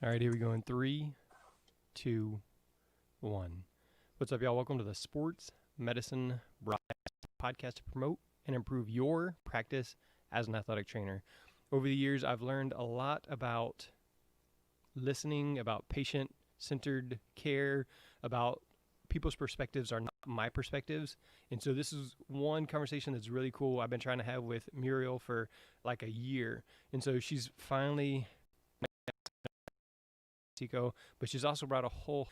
All right, here we go in 3, 2, 1. What's up, y'all? Welcome to the Sports Medicine podcast to promote and improve your practice as an athletic trainer. Over the years, I've learned a lot about listening, about patient-centered care, about people's perspectives are not my perspectives. And so this is one conversation that's really cool. I've been trying to have with Muriel for like a year. And so she's finally Tico, but she's also brought a whole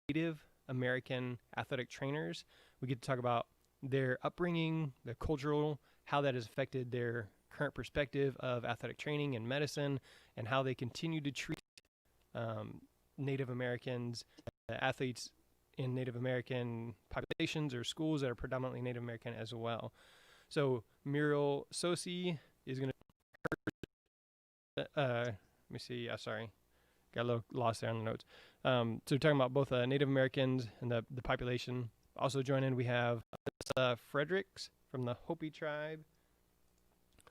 Native American athletic trainers. We get to talk about their upbringing, the cultural, how that has affected their current perspective of athletic training and medicine, and how they continue to treat Native Americans, athletes in Native American populations or schools that are predominantly Native American as well. So Muriel Sosi is going to, let me see, sorry, got a little lost there on the notes. So we're talking about both Native Americans and the population. Also joining, we have Alyssa Fredericks from the Hopi tribe.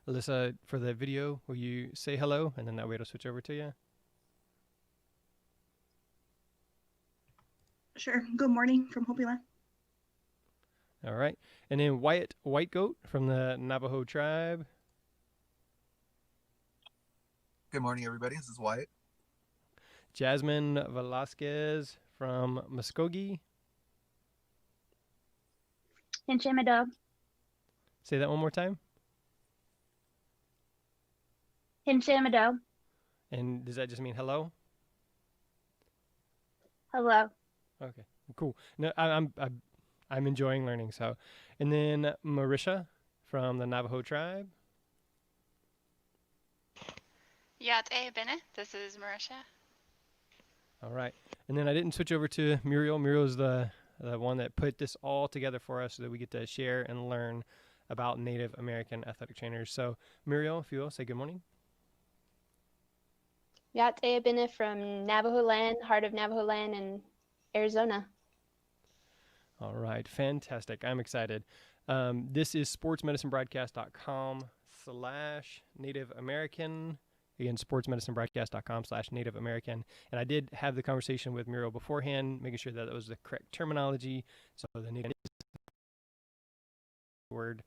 Alyssa, for the video, will you say hello? And then that way it'll switch over to you. Sure. Good morning from Hopi Land. All right. And then Wyatt White Goat from the Navajo tribe. Good morning, everybody. This is Wyatt. Jasmine Velasquez from Muskogee. Hinchimado. Say that one more time. Hinchimado. And does that just mean hello? Hello. Okay, cool. No, I'm enjoying learning. So, and then Marisha from the Navajo tribe. Yate Bene, this is Marisha. All right, and then I didn't switch over to Muriel. Muriel is the one that put this all together for us so that we get to share and learn about Native American athletic trainers. So, Muriel, if you will, say good morning. Yate Bene from Navajo Land, heart of Navajo Land in Arizona. All right, fantastic. I'm excited. This is sportsmedicinebroadcast.com/Native American. Again, sportsmedicinebroadcast.com/Native American. And I did have the conversation with Muriel beforehand, making sure that was the correct terminology. So the Native word.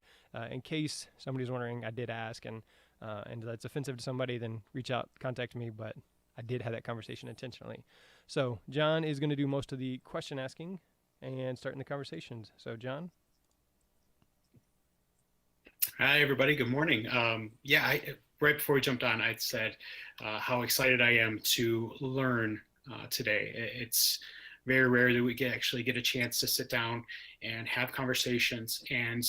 In case somebody's wondering, I did ask, and that's offensive to somebody, then reach out, contact me. But I did have that conversation intentionally. So John is going to do most of the question asking and starting the conversations. So John. Hi, everybody. Good morning. Right before we jumped on, I said how excited I am to learn today. It's very rare that we actually get a chance to sit down and have conversations. And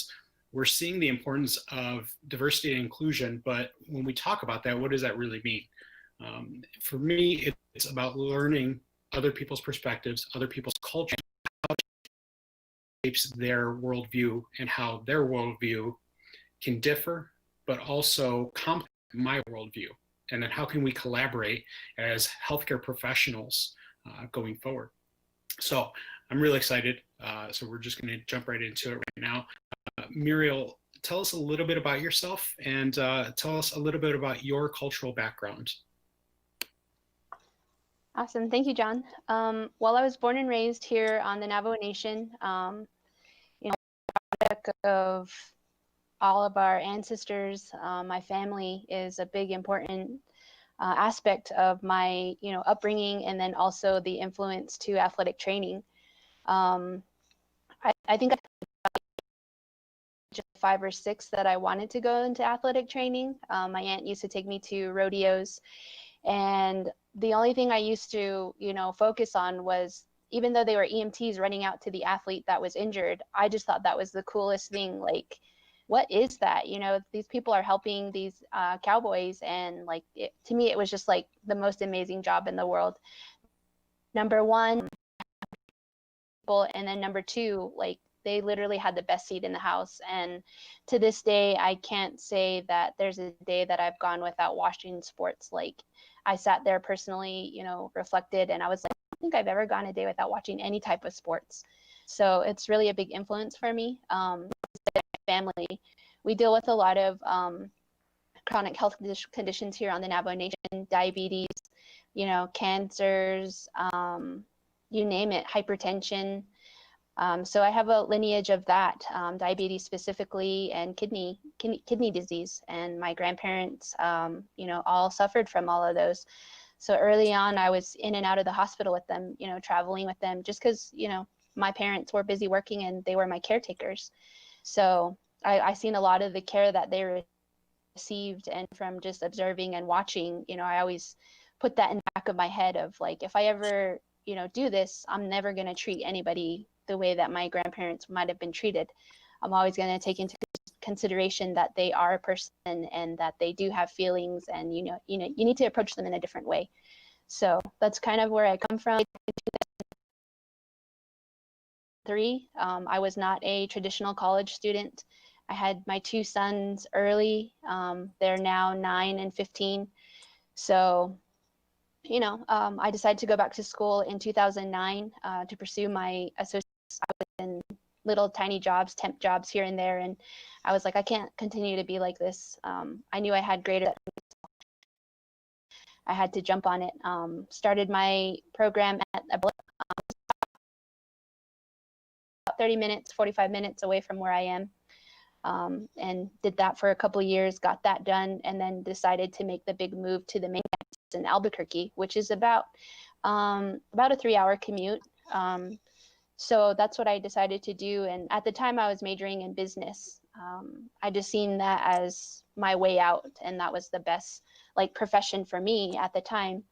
we're seeing the importance of diversity and inclusion. But when we talk about that, what does that really mean? For me, it's about learning other people's perspectives, other people's culture, how it shapes their worldview and how their worldview can differ, but also complement my worldview. And then how can we collaborate as healthcare professionals going forward? So I'm really excited. So we're just going to jump right into it right now. Muriel, tell us a little bit about yourself and tell us a little bit about your cultural background. Awesome. Thank you, John. Well, I was born and raised here on the Navajo Nation. Product of all of our ancestors, my family is a big important aspect of my upbringing, and then also the influence to athletic training. I think I just 5 or 6 that I wanted to go into athletic training. My aunt used to take me to rodeos, and the only thing I used to focus on was, even though they were EMTs running out to the athlete that was injured, I just thought that was the coolest thing. Like, what is that? These people are helping these cowboys, and to me, it was just like the most amazing job in the world. Number one, and then number 2, they literally had the best seat in the house. And to this day, I can't say that there's a day that I've gone without watching sports. I sat there personally, reflected, and I was like, I don't think I've ever gone a day without watching any type of sports. So it's really a big influence for me. Family, we deal with a lot of chronic health conditions here on the Navajo Nation, diabetes, you know, cancers, you name it, hypertension. So I have a lineage of that, diabetes specifically, and kidney disease. And my grandparents, you know, all suffered from all of those. So early on, I was in and out of the hospital with them, you know, traveling with them, just because, you know, my parents were busy working and they were my caretakers. So I seen a lot of the care that they received, and from just observing and watching, you know, I always put that in the back of my head of like, if I ever, you know, do this, I'm never going to treat anybody the way that my grandparents might have been treated. I'm always going to take into consideration that they are a person and that they do have feelings, and you need to approach them in a different way. So that's kind of where I come from. I was not a traditional college student. I had my two sons early. They're now 9 and 15. So, you know, I decided to go back to school in 2009 to pursue my associate's. I was in little tiny jobs, temp jobs here and there. And I was like, I can't continue to be like this. I knew I had greater. I had to jump on it. Started my program at about 30 minutes, 45 minutes away from where I am. And did that for a couple of years, got that done, and then decided to make the big move to the main campus in Albuquerque, which is about a 3-hour commute. So that's what I decided to do. And at the time I was majoring in business. I just seen that as my way out, and that was the best like profession for me at the time.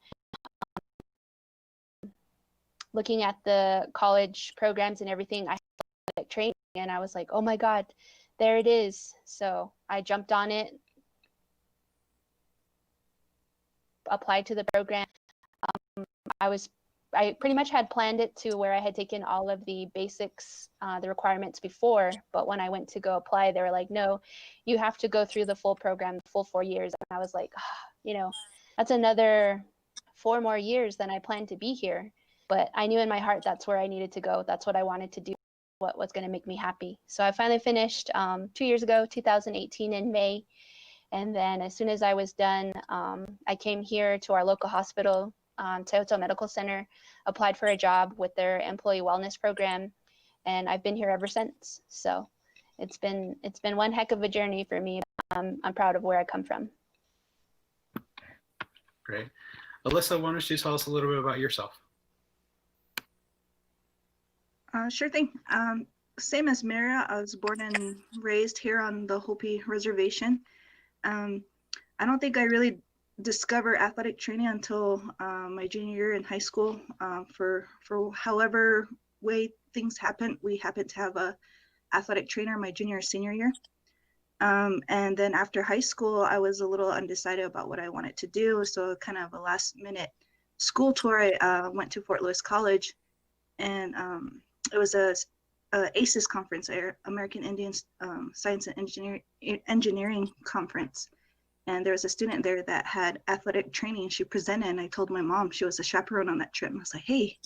Looking at the college programs and everything, I started training, and I was like, oh my God, there it is. So I jumped on it, applied to the program. I pretty much had planned it to where I had taken all of the basics, the requirements before, but when I went to go apply, they were like, no, you have to go through the full program, the full 4 years. And I was like, you know, that's another 4 more years than I planned to be here. But I knew in my heart that's where I needed to go. That's what I wanted to do, what was going to make me happy. So I finally finished 2 years ago, 2018 in May. And then as soon as I was done, I came here to our local hospital, Tohoto Medical Center, applied for a job with their employee wellness program, and I've been here ever since. So it's been one heck of a journey for me. I'm proud of where I come from. Great. Alyssa, why don't you tell us a little bit about yourself? Sure thing. Same as Mara, I was born and raised here on the Hopi Reservation. I don't think I really discovered athletic training until my junior year in high school. For however way things happened, we happened to have a athletic trainer my junior or senior year. And then after high school, I was a little undecided about what I wanted to do. So kind of a last minute school tour, I went to Fort Lewis College, and it was a ACES conference, American Indians Science and Engineering Conference. And there was a student there that had athletic training. She presented, and I told my mom, she was a chaperone on that trip. And I was like, hey,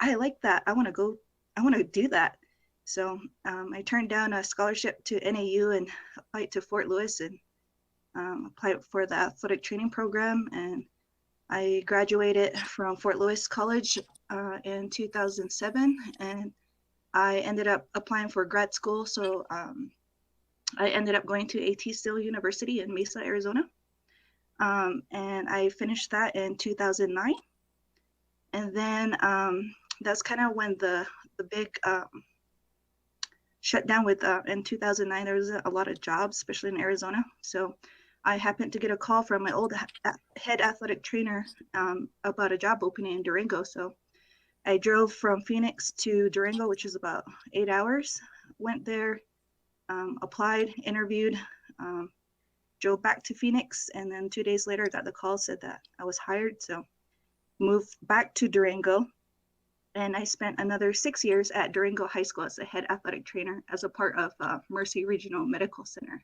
I like that. I want to do that. So I turned down a scholarship to NAU and applied to Fort Lewis, and applied for the athletic training program. And I graduated from Fort Lewis College in 2007, and I ended up applying for grad school. So I ended up going to AT Still University in Mesa, Arizona. And I finished that in 2009. And then that's kind of when the big shutdown with, in 2009, there was a lot of jobs, especially in Arizona. So I happened to get a call from my old head athletic trainer about a job opening in Durango. So I drove from Phoenix to Durango, which is about 8 hours, went there, applied, interviewed, drove back to Phoenix, and then 2 days later got the call, said that I was hired. So moved back to Durango, and I spent another 6 years at Durango High School as a head athletic trainer as a part of Mercy Regional Medical Center.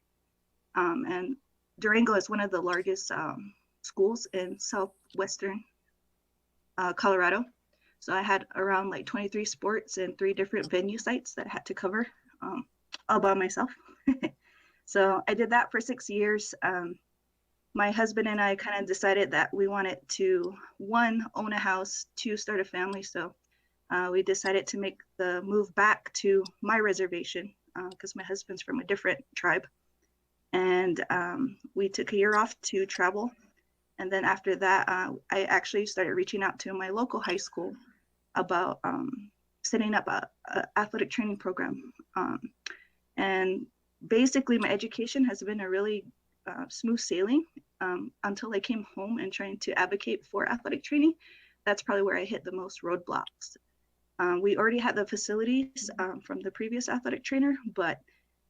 And Durango is one of the largest schools in southwestern Colorado. So I had around like 23 sports and 3 different venue sites that I had to cover all by myself. So I did that for 6 years. my husband and I kind of decided that we wanted to, one, own a house, two, start a family. So we decided to make the move back to my reservation because my husband's from a different tribe. And we took a year off to travel. And then after that, I actually started reaching out to my local high school about setting up a athletic training program. And basically my education has been a really smooth sailing until I came home and trying to advocate for athletic training. That's probably where I hit the most roadblocks. We already had the facilities from the previous athletic trainer, but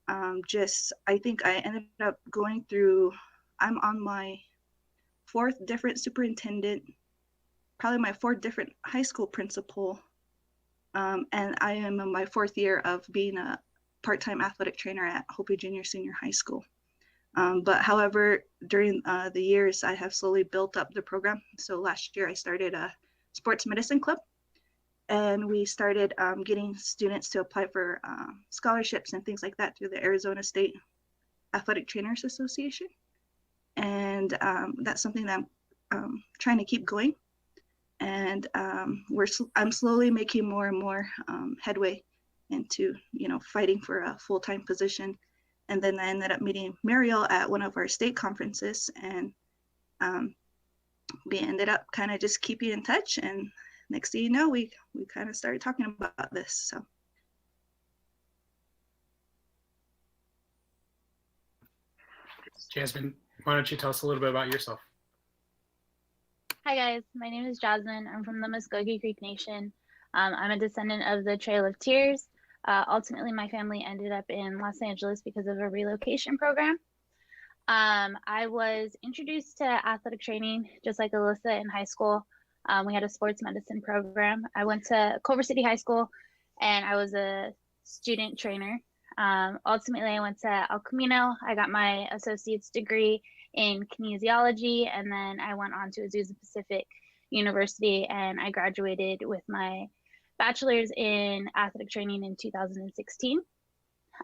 I think I ended up going through, I'm on my fourth different superintendent, probably my fourth different high school principal, and I am in my fourth year of being a part-time athletic trainer at Hopi Junior Senior High School. But however, during the years, I have slowly built up the program. So last year I started a sports medicine club, and we started getting students to apply for scholarships and things like that through the Arizona State Athletic Trainers Association. And that's something that I'm trying to keep going. And I'm slowly making more and more headway into, fighting for a full-time position. And then I ended up meeting Muriel at one of our state conferences, and we ended up kind of just keeping in touch. And next thing you know, we kind of started talking about this. So. Jasmine, why don't you tell us a little bit about yourself? Hi guys, my name is Jasmine. I'm from the Muskogee Creek Nation. I'm a descendant of the Trail of Tears. Ultimately, my family ended up in Los Angeles because of a relocation program. I was introduced to athletic training just like Alyssa in high school. We had a sports medicine program. I went to Culver City High School and I was a student trainer. Ultimately, I went to El Camino. I got my associate's degree in kinesiology, and then I went on to Azusa Pacific University, and I graduated with my bachelor's in athletic training in 2016.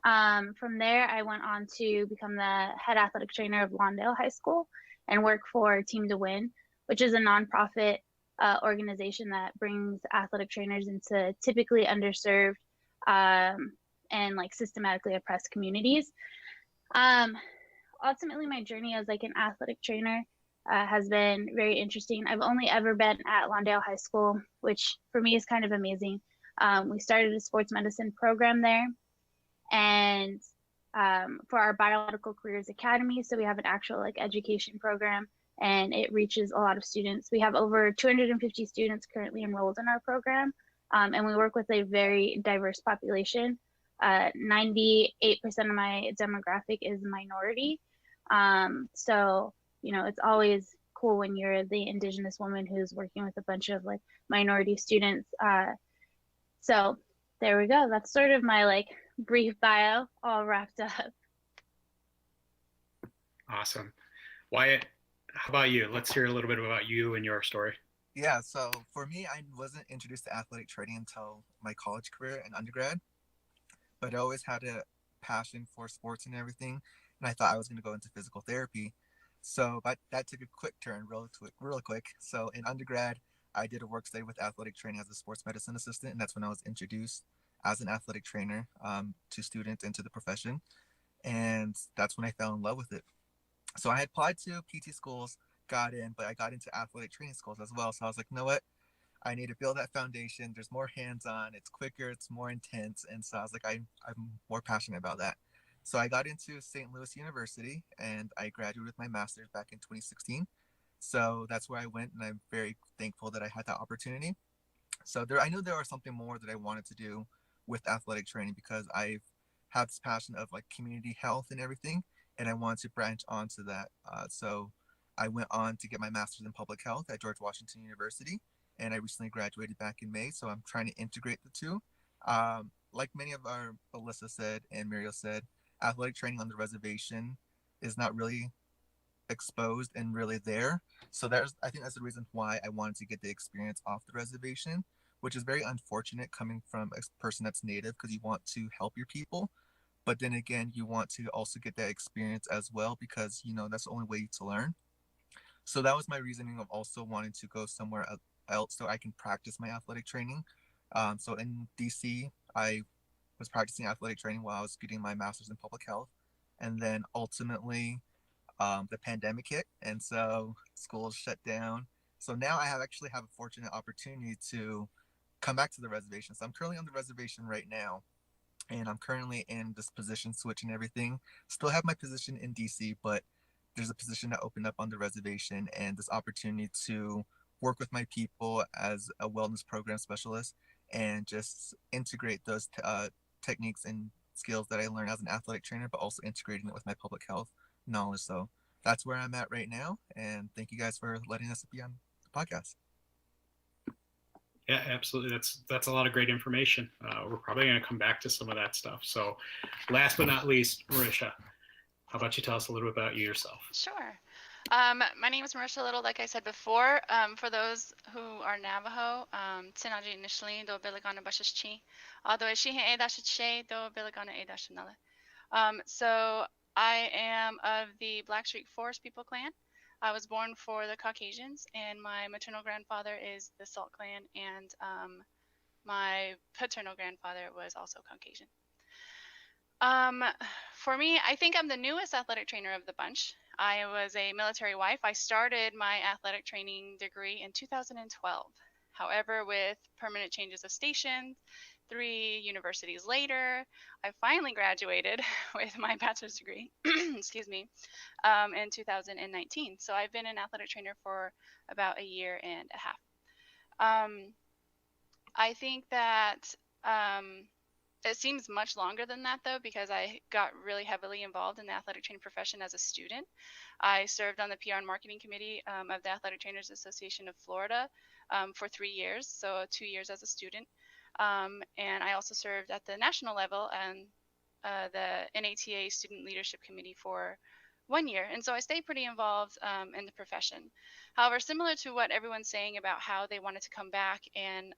From there, I went on to become the head athletic trainer of Lawndale High School and work for Team to Win, which is a nonprofit organization that brings athletic trainers into typically underserved and like systematically oppressed communities. Ultimately, my journey as like an athletic trainer has been very interesting. I've only ever been at Lawndale High School, which for me is kind of amazing. We started a sports medicine program there, and for our Biomedical Careers Academy, so we have an actual like education program, and it reaches a lot of students. We have over 250 students currently enrolled in our program, and we work with a very diverse population. 98% of my demographic is minority. So, it's always cool when you're the Indigenous woman who's working with a bunch of like minority students. So there we go. That's sort of my like brief bio all wrapped up. Awesome. Wyatt, how about you? Let's hear a little bit about you and your story. Yeah, so for me, I wasn't introduced to athletic training until my college career and undergrad, but I always had a passion for sports and everything, and I thought I was going to go into physical therapy. So but that took a quick turn real quick. So in undergrad, I did a work study with athletic training as a sports medicine assistant, and that's when I was introduced as an athletic trainer to students into the profession, and that's when I fell in love with it. So I had applied to PT schools, got in, but I got into athletic training schools as well. So I was like, you know what? I need to build that foundation. There's more hands-on, it's quicker, it's more intense. And so I was like, I'm more passionate about that. So I got into St. Louis University and I graduated with my master's back in 2016. So that's where I went, and I'm very thankful that I had that opportunity. So I knew there was something more that I wanted to do with athletic training because I've had this passion of like community health and everything, and I wanted to branch onto that. So I went on to get my master's in public health at George Washington University, and I recently graduated back in May. So I'm trying to integrate the two. Like many of our Alyssa said and Muriel said, athletic training on the reservation is not really exposed and really there. So I think that's the reason why I wanted to get the experience off the reservation, which is very unfortunate coming from a person that's native, because you want to help your people, but then again you want to also get that experience as well, because that's the only way to learn. So that was my reasoning of also wanting to go somewhere else so I can practice my athletic training. So in DC, I was practicing athletic training while I was getting my master's in public health. And then ultimately, the pandemic hit, and so schools shut down. So now I actually have a fortunate opportunity to come back to the reservation. So I'm currently on the reservation right now, and I'm currently in this position switch and everything. Still have my position in DC, but there's a position that opened up on the reservation, and this opportunity to work with my people as a wellness program specialist and just integrate those techniques and skills that I learned as an athletic trainer, but also integrating it with my public health knowledge. So that's where I'm at right now. And thank you guys for letting us be on the podcast. Yeah, absolutely. That's a lot of great information. We're probably going to come back to some of that stuff. So, last but not least, Marisha, how about you tell us a little bit about you yourself? Sure. My name is Marisha Little, like I said before. For those who are Navajo, Tsinaji initially, do Biligana Bashashchi, although she Edashache, do Biligana Edashanala. So I am of the Black Streak Forest People Clan. I was born for the Caucasians, and my maternal grandfather is the Salt Clan, and my paternal grandfather was also Caucasian. For me, I think I'm the newest athletic trainer of the bunch. I was a military wife. I started my athletic training degree in 2012. However, with permanent changes of station, 3 universities later, I finally graduated with my bachelor's degree, excuse me, in 2019. So I've been an athletic trainer for about a year and a half. I think that it seems much longer than that, though, because I got really heavily involved in the athletic training profession as a student. I served on the PR and marketing committee of the Athletic Trainers Association of Florida for 3 years, so 2 years as a student. And I also served at the national level and the NATA Student Leadership Committee for 1 year. And so I stayed pretty involved in the profession. However, similar to what everyone's saying about how they wanted to come back and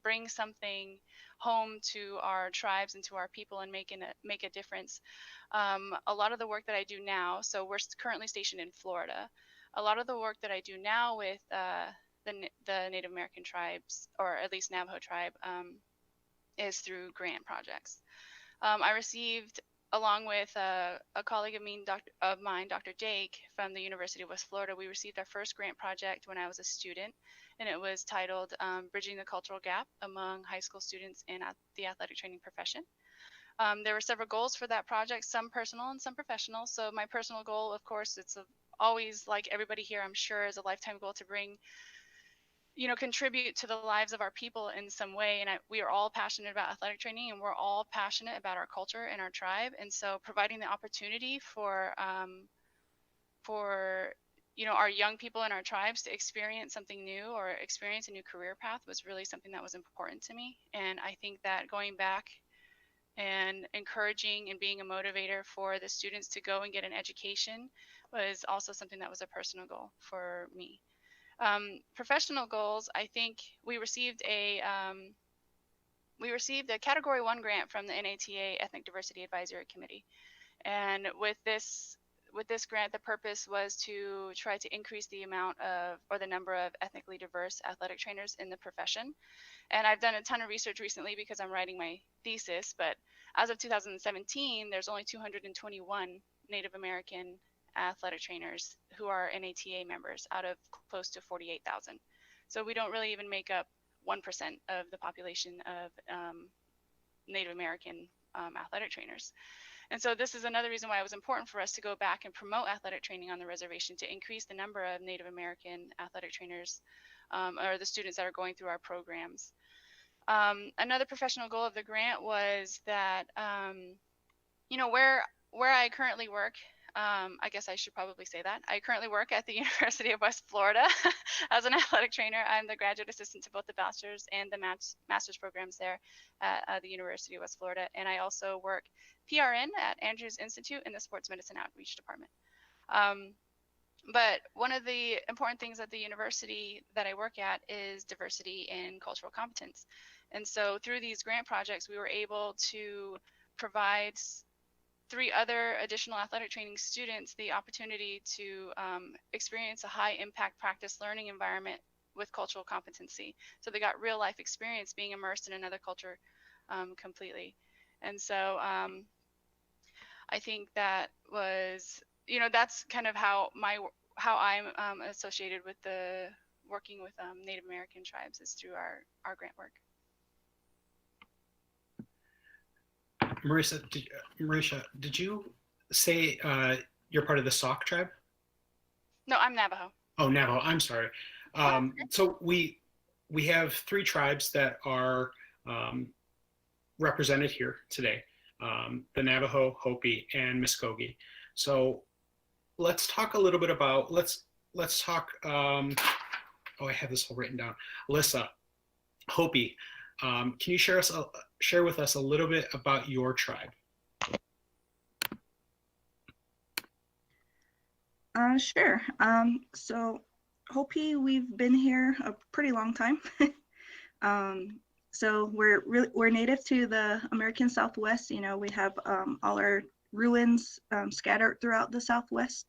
bring something home to our tribes and to our people and make a difference. A lot of the work that I do now, so we're currently stationed in Florida. A lot of the work that I do now with the Native American tribes, or at least Navajo tribe, is through grant projects. I received, along with a colleague of mine, Dr. Jake, from the University of West Florida, we received our first grant project when I was a student, and it was titled Bridging the Cultural Gap Among High School Students in the Athletic Training Profession. There were several goals for that project, some personal and some professional. So my personal goal, of course, it's always, like everybody here, I'm sure, is a lifetime goal to bring, contribute to the lives of our people in some way. And we are all passionate about athletic training, and we're all passionate about our culture and our tribe. And so providing the opportunity for our young people in our tribes to experience something new or experience a new career path was really something that was important to me. And I think that going back and encouraging and being a motivator for the students to go and get an education was also something that was a personal goal for me. Professional goals, I think we received a Category 1 grant from the NATA Ethnic Diversity Advisory Committee. And with this grant, the purpose was to try to increase the amount of, or the number of, ethnically diverse athletic trainers in the profession. And I've done a ton of research recently because I'm writing my thesis, but as of 2017, there's only 221 Native American athletic trainers who are NATA members out of close to 48,000. So we don't really even make up 1% of the population of Native American athletic trainers. And so this is another reason why it was important for us to go back and promote athletic training on the reservation, to increase the number of Native American athletic trainers or the students that are going through our programs. Another professional goal of the grant was that, where I currently work, I guess I should probably say that. I currently work at the University of West Florida as an athletic trainer. I'm the graduate assistant to both the bachelor's and the master's programs there at the University of West Florida. And I also work PRN at Andrews Institute in the Sports Medicine Outreach Department. But one of the important things at the university that I work at is diversity in cultural competence. And so through these grant projects, we were able to provide 3 other additional athletic training students the opportunity to experience a high impact practice learning environment with cultural competency. So they got real life experience being immersed in another culture completely. And so I think that was, that's kind of how I'm associated with the working with Native American tribes is through our grant work. Marisha, did you say you're part of the Sauk tribe? No, I'm Navajo. Oh, Navajo. I'm sorry. So we have 3 tribes that are represented here today: the Navajo, Hopi, and Muskogee. So let's talk a little bit about let's talk. Oh, I have this all written down. Alyssa, Hopi, can you share with us a little bit about your tribe? Sure. So Hopi, we've been here a pretty long time. So we're native to the American Southwest. We have all our ruins scattered throughout the Southwest.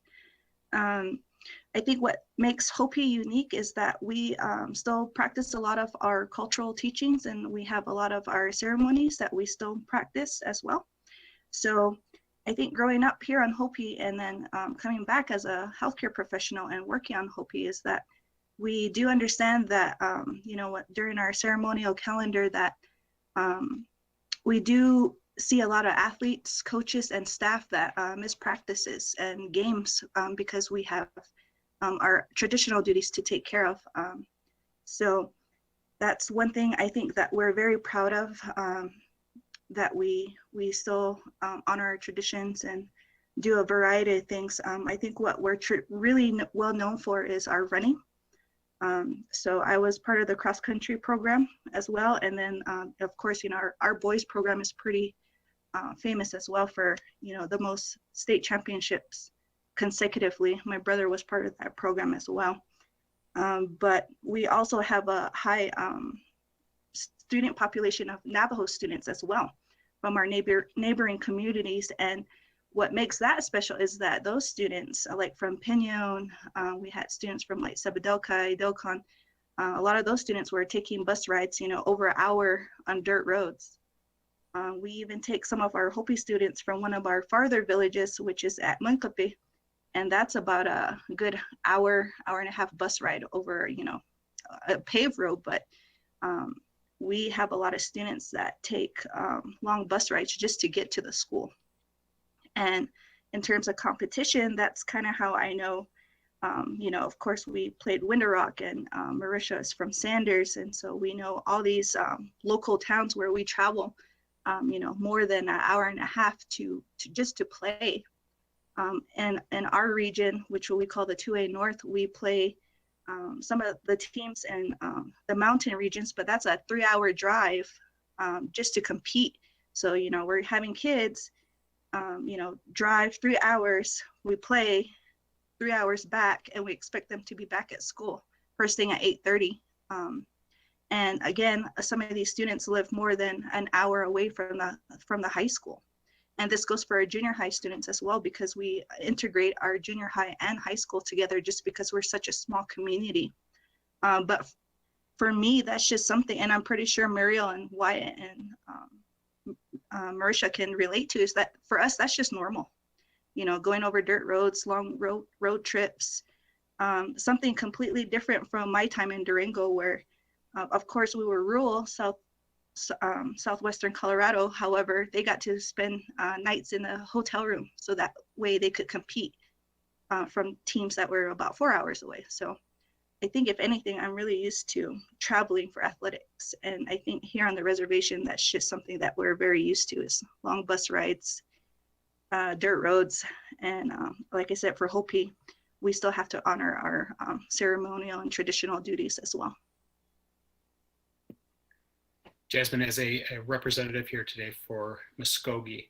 I think what makes Hopi unique is that we still practice a lot of our cultural teachings, and we have a lot of our ceremonies that we still practice as well. So I think growing up here on Hopi and then coming back as a healthcare professional and working on Hopi is that we do understand that, during our ceremonial calendar that we do see a lot of athletes, coaches, and staff that miss practices and games because we have our traditional duties to take care of. So that's one thing I think that we're very proud of, that we still honor our traditions and do a variety of things. I think what we're really well known for is our running. So I was part of the cross country program as well. And then of course, our boys program is pretty famous as well for, the most state championships consecutively. My brother was part of that program as well. But we also have a high student population of Navajo students as well from our neighboring communities. And what makes that special is that those students, like from Pinon, we had students from like Sebadelkai, Delcon, a lot of those students were taking bus rides, over an hour on dirt roads. We even take some of our Hopi students from one of our farther villages, which is at Munkapi, and that's about a good hour and a half bus ride over, a paved road. But we have a lot of students that take long bus rides just to get to the school. And in terms of competition, that's kind of how I know, of course, we played Winter Rock, and Marisha is from Sanders. And so we know all these local towns where we travel, more than an hour and a half to just to play. And in our region, which we call the 2A North, we play some of the teams in the mountain regions, but that's a 3-hour drive just to compete. So, we're having kids, drive 3 hours, we play 3 hours back, and we expect them to be back at school first thing at 8:30. And again, some of these students live more than an hour away from the high school. And this goes for our junior high students as well, because we integrate our junior high and high school together just because we're such a small community. But for me, that's just something, and I'm pretty sure Muriel and Wyatt and Marisha can relate to, is that for us, that's just normal. Going over dirt roads, long road trips, something completely different from my time in Durango, where of course we were rural southwestern Colorado. However, they got to spend nights in a hotel room, so that way they could compete from teams that were about 4 hours away. So I think if anything, I'm really used to traveling for athletics. And I think here on the reservation, that's just something that we're very used to, is long bus rides, dirt roads. And like I said, for Hopi, we still have to honor our ceremonial and traditional duties as well. Jasmine, as a representative here today for Muskogee,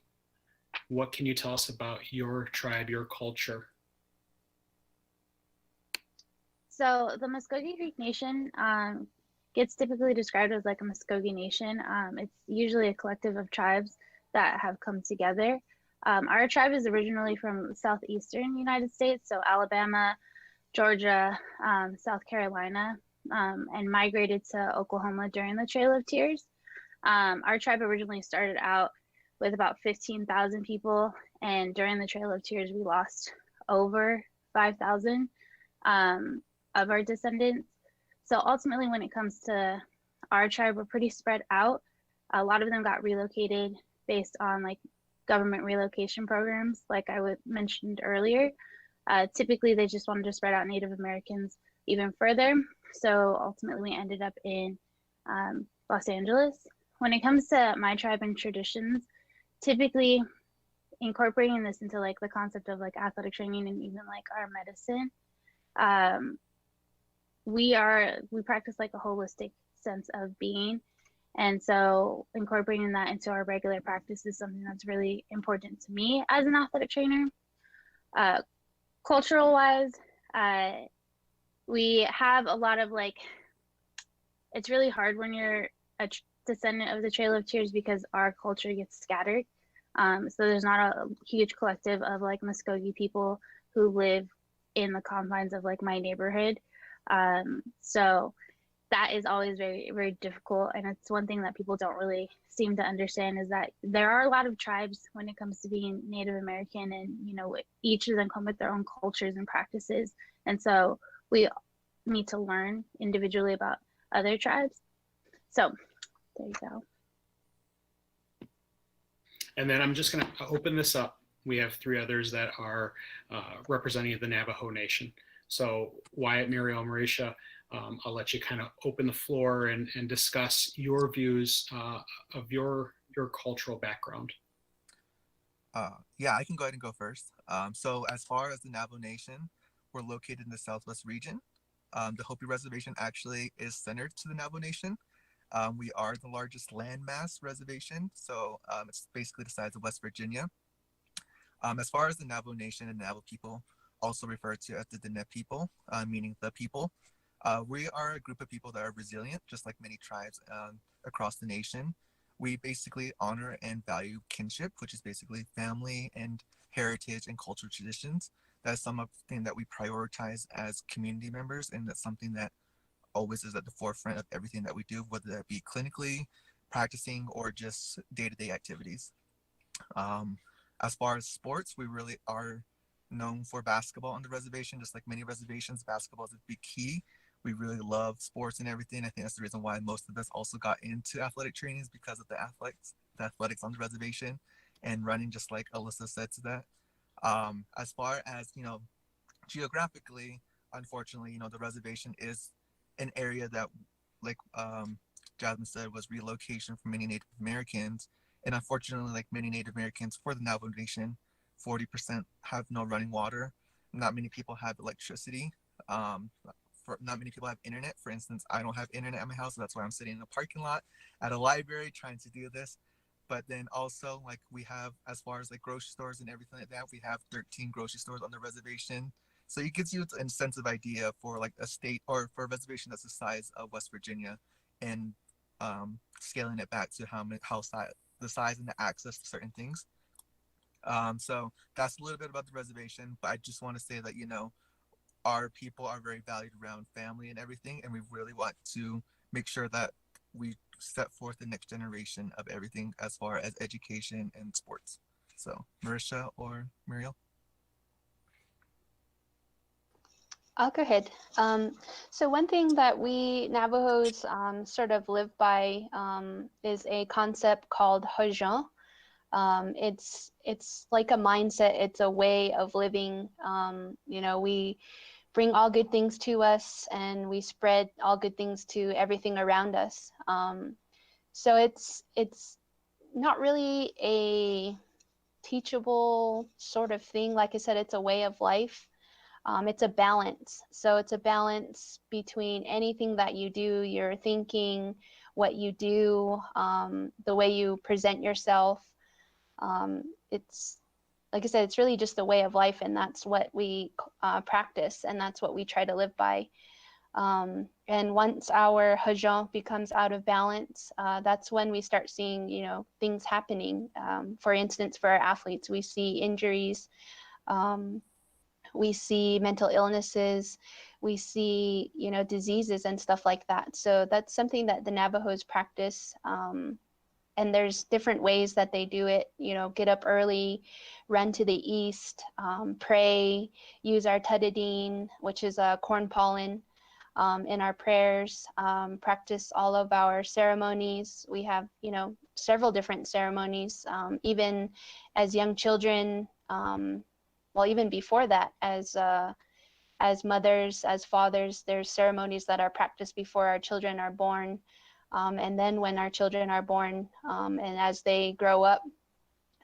what can you tell us about your tribe, your culture? So the Muskogee Creek Nation gets typically described as like a Muskogee Nation. It's usually a collective of tribes that have come together. Our tribe is originally from southeastern United States, so Alabama, Georgia, South Carolina, and migrated to Oklahoma during the Trail of Tears. Our tribe originally started out with about 15,000 people, and during the Trail of Tears, we lost over 5,000 of our descendants. So ultimately, when it comes to our tribe, we're pretty spread out. A lot of them got relocated based on like government relocation programs, like I mentioned earlier. Typically, they just wanted to spread out Native Americans even further. So ultimately, we ended up in Los Angeles. When it comes to my tribe and traditions, typically incorporating this into like the concept of like athletic training and even like our medicine, we practice like a holistic sense of being. And so incorporating that into our regular practice is something that's really important to me as an athletic trainer. Cultural wise, we have a lot of like, it's really hard when you're a descendant of the Trail of Tears because our culture gets scattered. So there's not a huge collective of like Muskogee people who live in the confines of like my neighborhood. So that is always very, very difficult. And it's one thing that people don't really seem to understand is that there are a lot of tribes when it comes to being Native American, and, you know, each of them come with their own cultures and practices. And so we need to learn individually about other tribes. So there you go. And then I'm just going to open this up. We have 3 others that are representing the Navajo Nation. So Wyatt, Muriel, Marisha, I'll let you kind of open the floor and discuss your views of your cultural background. Yeah, I can go ahead and go first. So as far as the Navajo Nation, we're located in the Southwest region. The Hopi Reservation actually is centered to the Navajo Nation. We are the largest landmass reservation, so it's basically the size of West Virginia. As far as the Navajo Nation and Navajo people, also referred to as the Diné people, meaning the people, we are a group of people that are resilient, just like many tribes across the nation. We basically honor and value kinship, which is basically family and heritage and cultural traditions. That's something that we prioritize as community members, and that's something that always is at the forefront of everything that we do, whether that be clinically, practicing, or just day-to-day activities. As far as sports, we really are known for basketball on the reservation. Just like many reservations, basketball is a big key. We really love sports and everything. I think that's the reason why most of us also got into athletic training, is because of the athletics on the reservation and running, just like Alyssa said to that. As far as, you know, geographically, unfortunately, you know, the reservation is an area that, like Jasmine said, was relocation for many Native Americans. And unfortunately, like many Native Americans for the Navajo Nation, 40% have no running water. Not many people have electricity. Not many people have internet. For instance, I don't have internet at my house, so that's why I'm sitting in a parking lot at a library trying to do this. But then also, like, we have, as far as like grocery stores and everything like that, we have 13 grocery stores on the reservation. So it gives you a sense of idea for like a state, or for a reservation that's the size of West Virginia, and scaling it back to the size and the access to certain things. So that's a little bit about the reservation, but I just want to say that, you know, our people are very valued around family and everything, and we really want to make sure that we set forth the next generation of everything as far as education and sports. So Marisha or Muriel? I'll go ahead. So one thing that we Navajos sort of live by is a concept called Hajjan. It's like a mindset. It's a way of living. You know, we bring all good things to us, and we spread all good things to everything around us. So it's not really a teachable sort of thing. Like I said, it's a way of life. It's a balance. So it's a balance between anything that you do, your thinking, what you do, the way you present yourself. It's, like I said, it's really just a way of life, and that's what we practice, and that's what we try to live by. And once our Hajjan becomes out of balance, that's when we start seeing, things happening. For instance, for our athletes, we see injuries, we see mental illnesses, we see, diseases and stuff like that. So that's something that the Navajos practice. And there's different ways that they do it, get up early, run to the east, pray, use our tutadine, which is a corn pollen, in our prayers, practice all of our ceremonies. We have, several different ceremonies, even as young children, well, even before that, as mothers, as fathers, there's ceremonies that are practiced before our children are born. And then when our children are born, and as they grow up,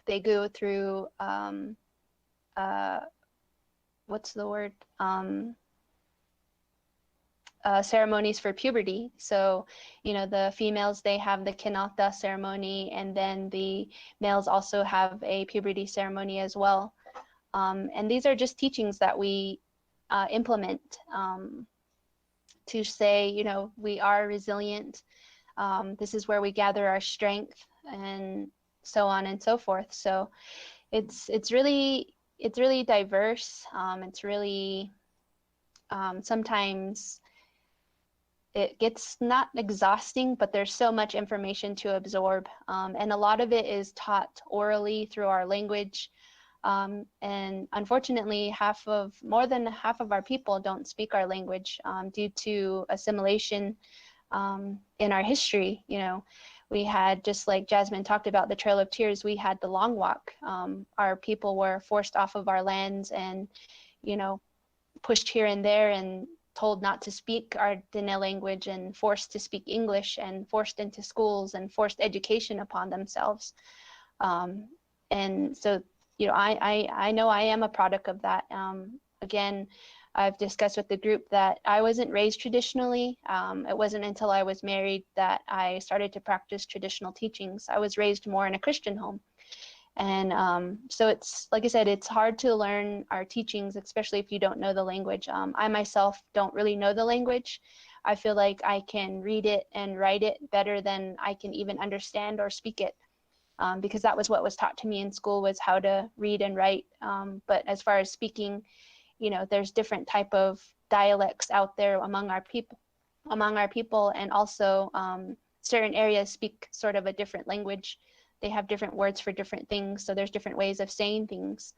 they go through, what's the word? Ceremonies for puberty. So, the females, they have the kinata ceremony, and then the males also have a puberty ceremony as well. And these are just teachings that we implement to say, we are resilient. This is where we gather our strength, and so on and so forth. So it's really diverse. It's really sometimes it gets not exhausting, but there's so much information to absorb. And a lot of it is taught orally through our language. And unfortunately, more than half of our people don't speak our language due to assimilation in our history. We had, just like Jasmine talked about, the Trail of Tears, we had the Long Walk. Our people were forced off of our lands and, pushed here and there and told not to speak our Dene language and forced to speak English and forced into schools and forced education upon themselves. And so, I know I am a product of that. Again, I've discussed with the group that I wasn't raised traditionally. It wasn't until I was married that I started to practice traditional teachings. I was raised more in a Christian home. And so it's, like I said, it's hard to learn our teachings, especially if you don't know the language. I myself don't really know the language. I feel like I can read it and write it better than I can even understand or speak it. Because that was what was taught to me in school, was how to read and write. But as far as speaking, there's different type of dialects out there among our people, and also certain areas speak sort of a different language. They have different words for different things, so there's different ways of saying things.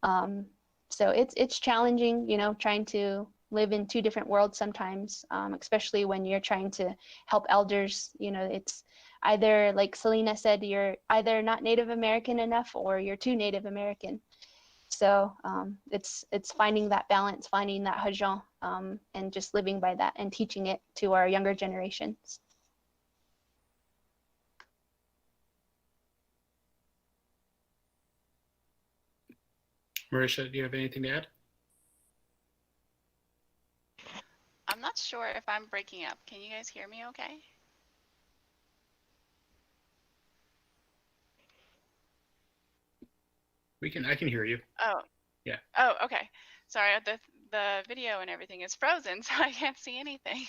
So it's challenging, trying to live in two different worlds sometimes, especially when you're trying to help elders. It's either, like Selena said, you're either not Native American enough or you're too Native American. So it's finding that balance, finding that Hajjan, and just living by that and teaching it to our younger generations. Marisha, do you have anything to add? I'm not sure if I'm breaking up. Can you guys hear me okay? I can hear you. Oh. Yeah. Oh, okay. Sorry, the video and everything is frozen, so I can't see anything.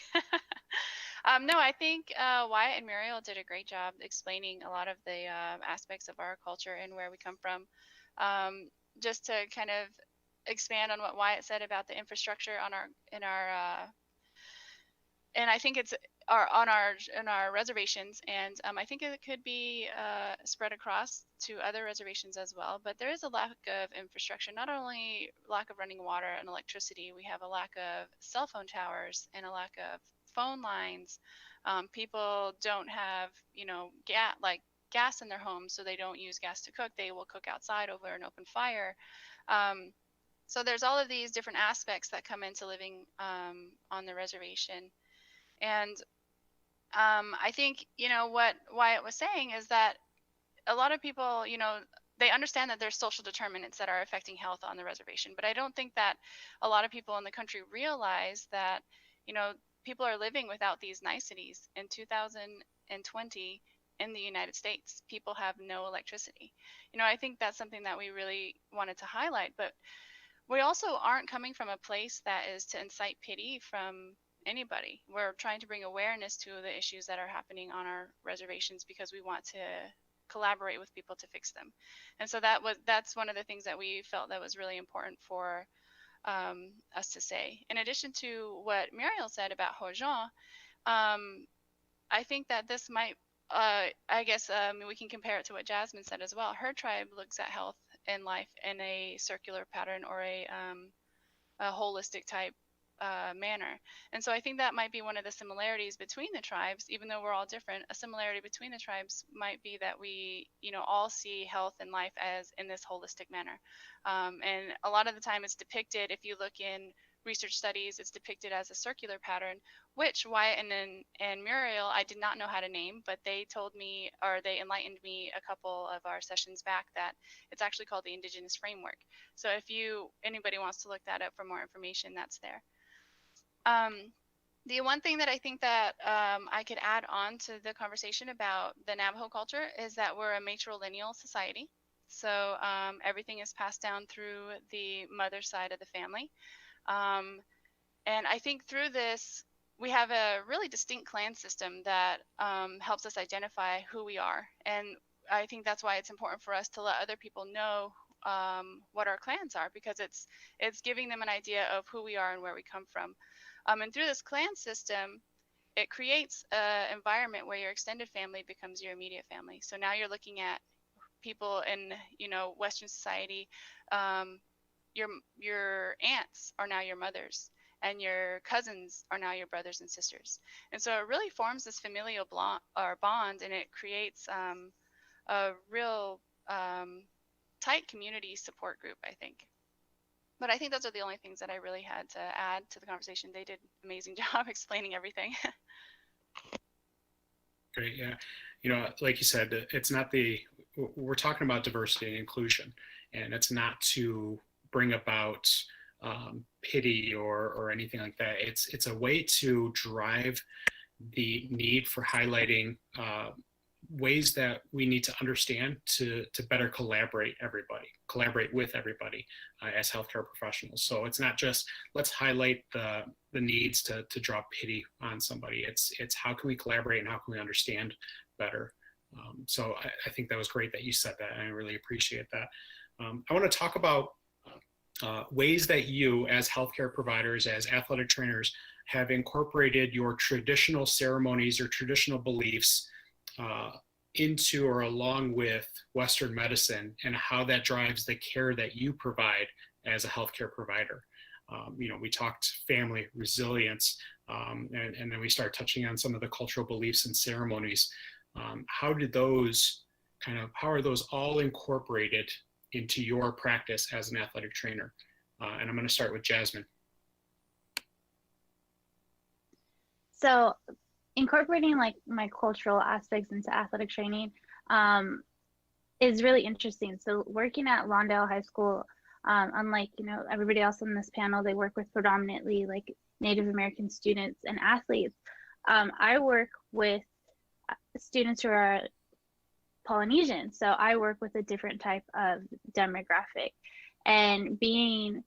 No, I think Wyatt and Muriel did a great job explaining a lot of the aspects of our culture and where we come from. Just to kind of expand on what Wyatt said about the infrastructure and I think it's on our reservations, and I think it could be spread across to other reservations as well. But there is a lack of infrastructure, not only lack of running water and electricity. We have a lack of cell phone towers and a lack of phone lines. People don't have, gas in their homes, so they don't use gas to cook. They will cook outside over an open fire. So there's all of these different aspects that come into living on the reservation. And I think, what Wyatt was saying is that a lot of people, they understand that there's social determinants that are affecting health on the reservation. But I don't think that a lot of people in the country realize that, people are living without these niceties. In 2020, in the United States, people have no electricity. I think that's something that we really wanted to highlight. But we also aren't coming from a place that is to incite pity from anybody. We're trying to bring awareness to the issues that are happening on our reservations because we want to collaborate with people to fix them. And so that's one of the things that we felt that was really important for us to say. In addition to what Muriel said about Hojan, I think that this might, I guess we can compare it to what Jasmine said as well. Her tribe looks at health and life in a circular pattern or a holistic type manner. And so I think that might be one of the similarities between the tribes, even though we're all different. A similarity between the tribes might be that we, all see health and life as in this holistic manner. And a lot of the time it's depicted, if you look in research studies, it's depicted as a circular pattern, which Wyatt and Muriel, I did not know how to name, but they told me, or they enlightened me a couple of our sessions back, that it's actually called the Indigenous Framework. So if anybody wants to look that up for more information, that's there. The one thing that I think that I could add on to the conversation about the Navajo culture is that we're a matrilineal society. So everything is passed down through the mother side of the family. And I think through this, we have a really distinct clan system that helps us identify who we are. And I think that's why it's important for us to let other people know what our clans are, because it's giving them an idea of who we are and where we come from. And through this clan system, it creates an environment where your extended family becomes your immediate family. So now you're looking at people in, Western society. Your aunts are now your mothers, and your cousins are now your brothers and sisters. And so it really forms this familial bond, and it creates a real tight community support group, I think. But I think those are the only things that I really had to add to the conversation. They did an amazing job explaining everything. Great, yeah. Like you said, it's not we're talking about diversity and inclusion, and it's not to bring about pity or anything like that. It's a way to drive the need for highlighting ways that we need to understand to better collaborate with everybody as healthcare professionals. So it's not just let's highlight the needs to draw pity on somebody. It's how can we collaborate and how can we understand better. So I think that was great that you said that, and I really appreciate that. I want to talk about ways that you as healthcare providers, as athletic trainers, have incorporated your traditional ceremonies or traditional beliefs into or along with Western medicine, and how that drives the care that you provide as a healthcare provider. We talked family resilience, and then we start touching on some of the cultural beliefs and ceremonies. How are those all incorporated into your practice as an athletic trainer? And I'm going to start with Jasmine. So incorporating like my cultural aspects into athletic training is really interesting. So working at Lawndale High School, unlike everybody else on this panel, they work with predominantly like Native American students and athletes. I work with students who are Polynesian, so I work with a different type of demographic. And being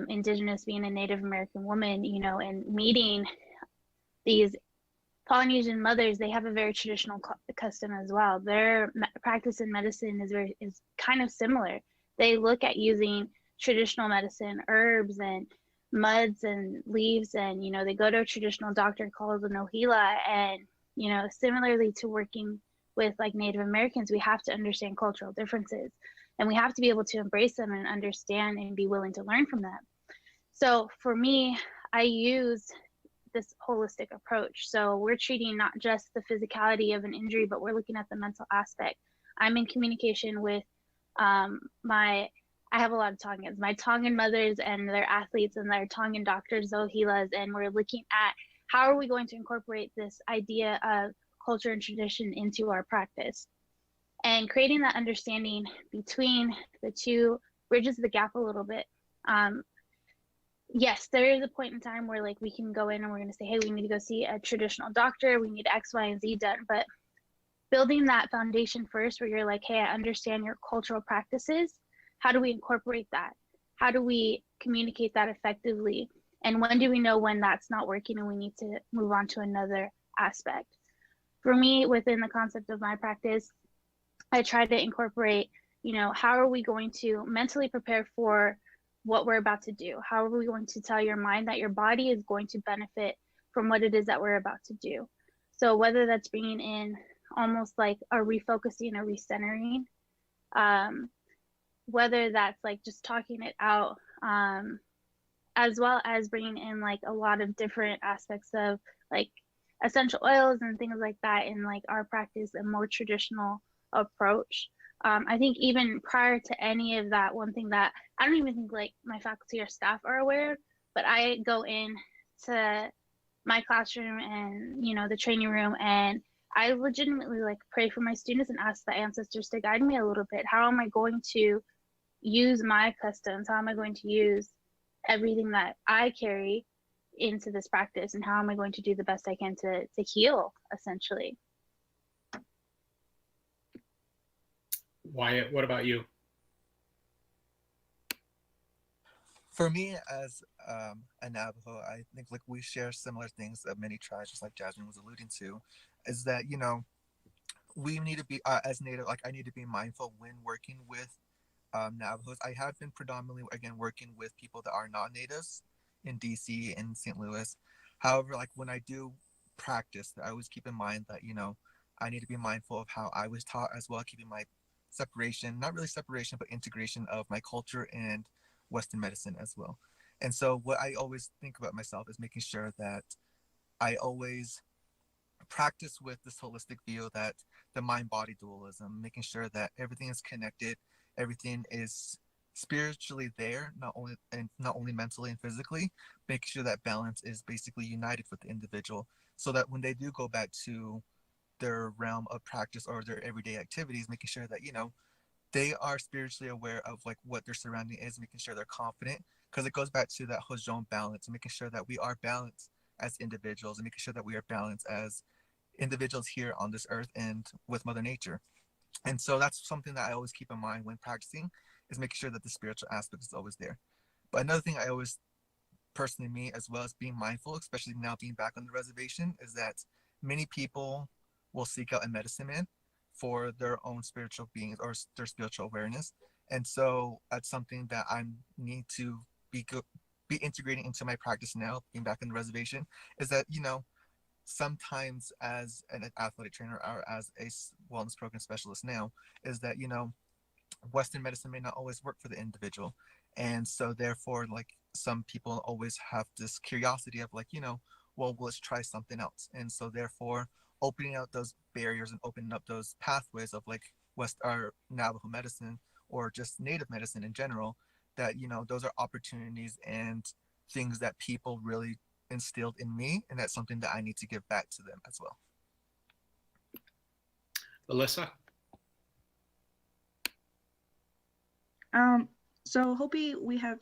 Indigenous, being a Native American woman, and meeting these Polynesian mothers, they have a very traditional custom as well. Their practice in medicine is kind of similar. They look at using traditional medicine, herbs and muds and leaves, and they go to a traditional doctor called the Nohila. And similarly to working with like Native Americans, we have to understand cultural differences, and we have to be able to embrace them and understand and be willing to learn from them. So for me, I use this holistic approach. So we're treating not just the physicality of an injury, but we're looking at the mental aspect. I'm in communication with I have a lot of Tongans, my Tongan mothers and their athletes and their Tongan doctors, Zohilas, and we're looking at how are we going to incorporate this idea of culture and tradition into our practice. And creating that understanding between the two bridges the gap a little bit. Yes, there is a point in time where like we can go in and we're going to say, hey, we need to go see a traditional doctor, we need X, Y, and Z done. But building that foundation first, where you're like, hey, I understand your cultural practices. How do we incorporate that? How do we communicate that effectively? And when do we know when that's not working and we need to move on to another aspect? For me, within the concept of my practice, I try to incorporate, how are we going to mentally prepare for what we're about to do? How are we going to tell your mind that your body is going to benefit from what it is that we're about to do? So whether that's bringing in almost like a refocusing, a recentering, whether that's like just talking it out, as well as bringing in like a lot of different aspects of like essential oils and things like that in like our practice, a more traditional approach. I think even prior to any of that, one thing that I don't even think like my faculty or staff are aware of, but I go in to my classroom and the training room, and I legitimately like pray for my students and ask the ancestors to guide me a little bit. How am I going to use my customs? How am I going to use everything that I carry into this practice, and how am I going to do the best I can to heal, essentially? Wyatt, what about you? For me, as a Navajo, I think like we share similar things that many tribes, just like Jasmine was alluding to, is that we need to be as Native. Like I need to be mindful when working with Navajos. I have been predominantly again working with people that are not natives in DC and St. Louis. However, like when I do practice, I always keep in mind that I need to be mindful of how I was taught as well, keeping my separation, not really separation, but integration of my culture and Western medicine as well. And so what I always think about myself is making sure that I always practice with this holistic view, that the mind-body dualism, making sure that everything is connected, everything is spiritually there, not only mentally and physically, making sure that balance is basically united with the individual, so that when they do go back to their realm of practice or their everyday activities, making sure that they are spiritually aware of like what their surrounding is, making sure they're confident, because it goes back to that Hojong balance, and making sure that we are balanced as individuals, and making sure that we are balanced as individuals here on this earth and with Mother Nature. And so that's something that I always keep in mind when practicing, is making sure that the spiritual aspect is always there. But another thing I always, personally me as well as being mindful, especially now being back on the reservation, is that many people will seek out a medicine man for their own spiritual beings or their spiritual awareness. And so that's something that I need to be integrating into my practice now, being back on the reservation, is that sometimes as an athletic trainer or as a wellness program specialist now, is that Western medicine may not always work for the individual. And so therefore, like some people always have this curiosity of like, well, let's try something else. And so therefore opening out those barriers and opening up those pathways of like West or Navajo medicine or just Native medicine in general, that those are opportunities and things that people really instilled in me, and that's something that I need to give back to them as well. Alyssa? So Hopi, we have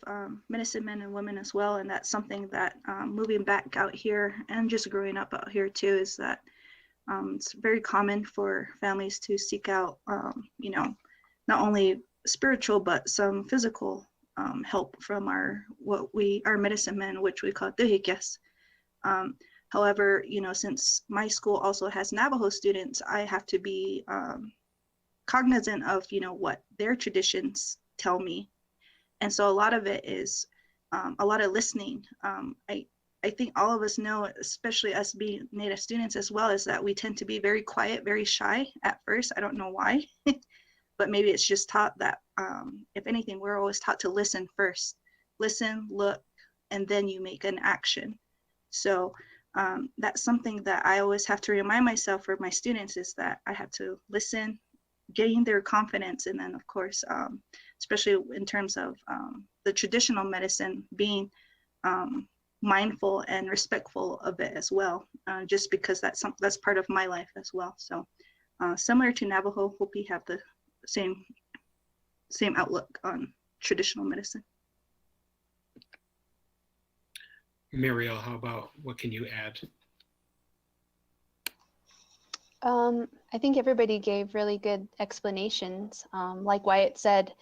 medicine men and women as well, and that's something that moving back out here and just growing up out here too, is that it's very common for families to seek out, not only spiritual but some physical help from our medicine men, which we call tehikas. However, since my school also has Navajo students, I have to be cognizant of what their traditions tell me, and so a lot of it is a lot of listening. I think all of us know, especially us being Native students as well, is that we tend to be very quiet, very shy at first. I don't know why, but maybe it's just taught that if anything, we're always taught to listen first. Listen, look, and then you make an action. So that's something that I always have to remind myself for my students, is that I have to listen, gain their confidence, and then of course, especially in terms of the traditional medicine, being mindful and respectful of it as well, just because that's part of my life as well. So similar to Navajo, Hopi have the same outlook on traditional medicine. Muriel, how about, what can you add? I think everybody gave really good explanations. Like Wyatt said,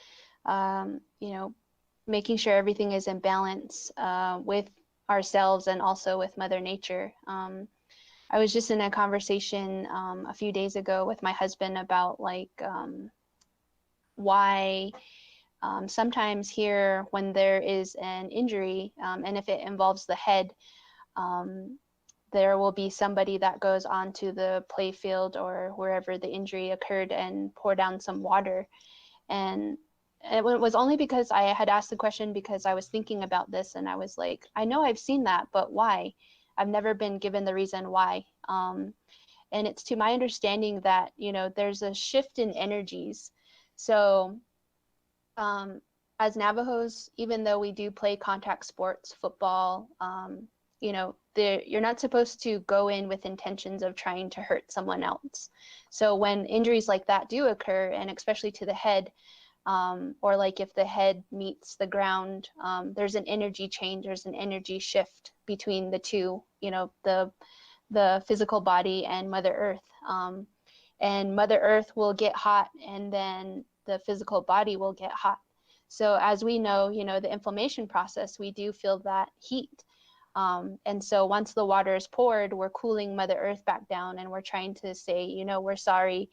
making sure everything is in balance with ourselves and also with Mother Nature. I was just in a conversation a few days ago with my husband about like why sometimes here when there is an injury, and if it involves the head, um, there will be somebody that goes onto the play field or wherever the injury occurred and pour down some water. And it was only because I had asked the question because I was thinking about this and I was like, I know I've seen that, but why? I've never been given the reason why. And it's to my understanding that, you know, there's a shift in energies. So um, as Navajos, even though we do play contact sports, football, you know, you're not supposed to go in with intentions of trying to hurt someone else. So when injuries like that do occur, and especially to the head, or like if the head meets the ground, there's an energy change, there's an energy shift between the two, you know, the physical body and Mother Earth. And Mother Earth will get hot and then the physical body will get hot. So as we know, you know, the inflammation process, we do feel that heat. And so once the water is poured, we're cooling Mother Earth back down and we're trying to say, you know, we're sorry,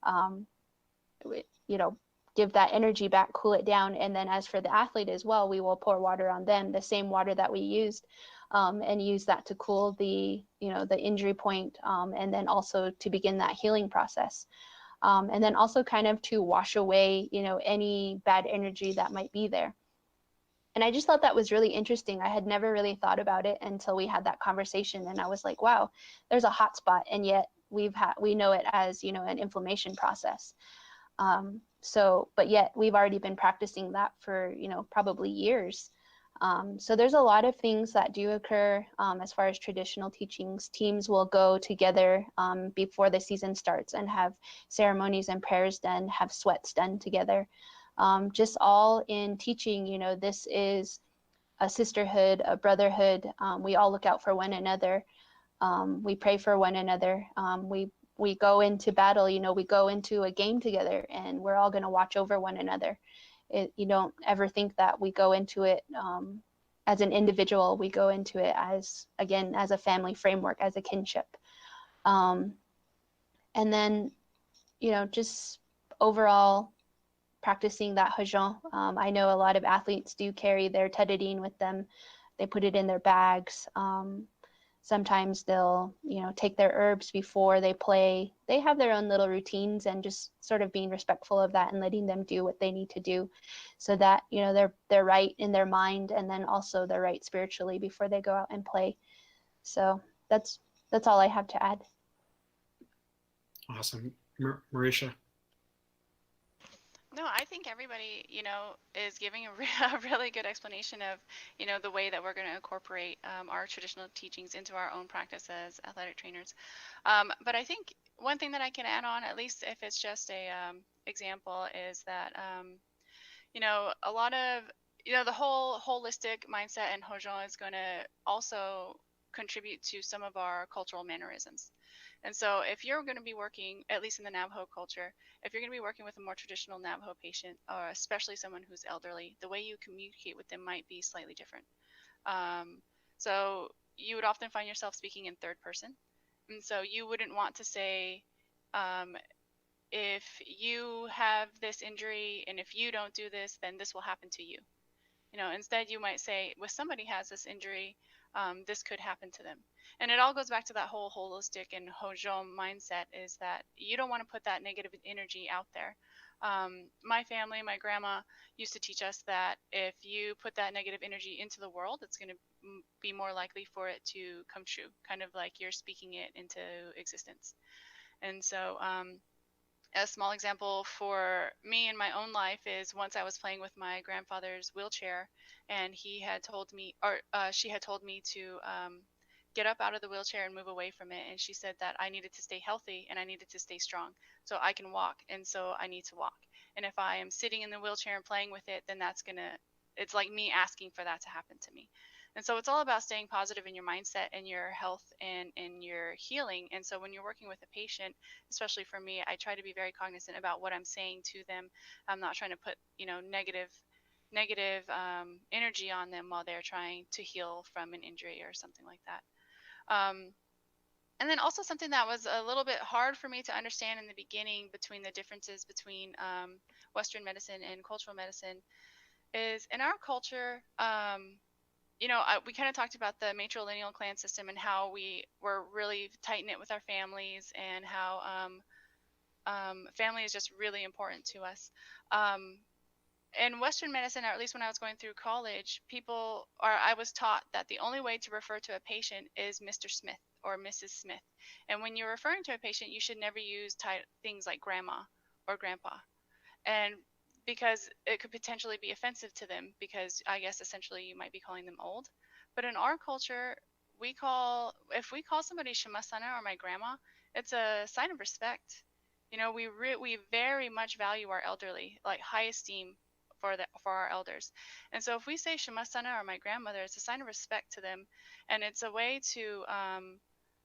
you know, give that energy back, cool it down. And then as for the athlete as well, we will pour water on them, the same water that we used, and use that to cool the, you know, the injury point, and then also to begin that healing process. And then also kind of to wash away, you know, any bad energy that might be there. And I just thought that was really interesting. I had never really thought about it until we had that conversation. And I was like, wow, there's a hot spot. And yet we know it as, you know, an inflammation process. So, but yet we've already been practicing that for, you know, probably years. So there's a lot of things that do occur as far as traditional teachings. Teams will go together before the season starts and have ceremonies and prayers done, have sweats done together. Just all in teaching, you know, this is a sisterhood, a brotherhood. We all look out for one another. We pray for one another. We go into battle, you know, we go into a game together and we're all going to watch over one another. You don't ever think that we go into it as an individual. We go into it as, again, as a family framework, as a kinship. And then, you know, just overall practicing that Hajjon. I know a lot of athletes do carry their tedadine with them. They put it in their bags. Sometimes they'll, you know, take their herbs before they play. They have their own little routines and just sort of being respectful of that and letting them do what they need to do so that, you know, they're right in their mind and then also they're right spiritually before they go out and play. So that's all I have to add. Awesome. Marisha? No, I think everybody, you know, is giving a really good explanation of, you know, the way that we're going to incorporate our traditional teachings into our own practice as athletic trainers. But I think one thing that I can add on, at least if it's just a example, is that, you know, a lot of, you know, the whole holistic mindset and Hojong is going to also contribute to some of our cultural mannerisms. And so if you're going to be working, at least in the Navajo culture, if you're going to be working with a more traditional Navajo patient, or especially someone who's elderly, the way you communicate with them might be slightly different. So you would often find yourself speaking in third person. And so you wouldn't want to say, if you have this injury and if you don't do this, then this will happen to you. You know, instead you might say, if somebody has this injury, this could happen to them. And it all goes back to that whole holistic and Hojong mindset, is that you don't want to put that negative energy out there. My family, my grandma used to teach us that if you put that negative energy into the world, it's going to be more likely for it to come true, kind of like you're speaking it into existence. And so a small example for me in my own life is once I was playing with my grandfather's wheelchair, and he had told me, or she had told me to get up out of the wheelchair and move away from it. And she said that I needed to stay healthy and I needed to stay strong so I can walk. And so I need to walk. And if I am sitting in the wheelchair and playing with it, then it's like me asking for that to happen to me. And so it's all about staying positive in your mindset and your health and in your healing. And so when you're working with a patient, especially for me, I try to be very cognizant about what I'm saying to them. I'm not trying to put, you know, negative negative energy on them while they're trying to heal from an injury or something like that. And then also something that was a little bit hard for me to understand in the beginning between the differences between Western medicine and cultural medicine is in our culture, we kind of talked about the matrilineal clan system and how we were really tight-knit with our families, and how family is just really important to us. In Western medicine, or at least when I was going through college, I was taught that the only way to refer to a patient is Mr. Smith or Mrs. Smith. And when you're referring to a patient, you should never use things like grandma or grandpa. And because it could potentially be offensive to them, because I guess essentially you might be calling them old. But in our culture, if we call somebody Shamasana or my grandma, it's a sign of respect. We very much value our elderly, like high esteem for our elders. And so if we say Shamasana or my grandmother, it's a sign of respect to them, and it's a way to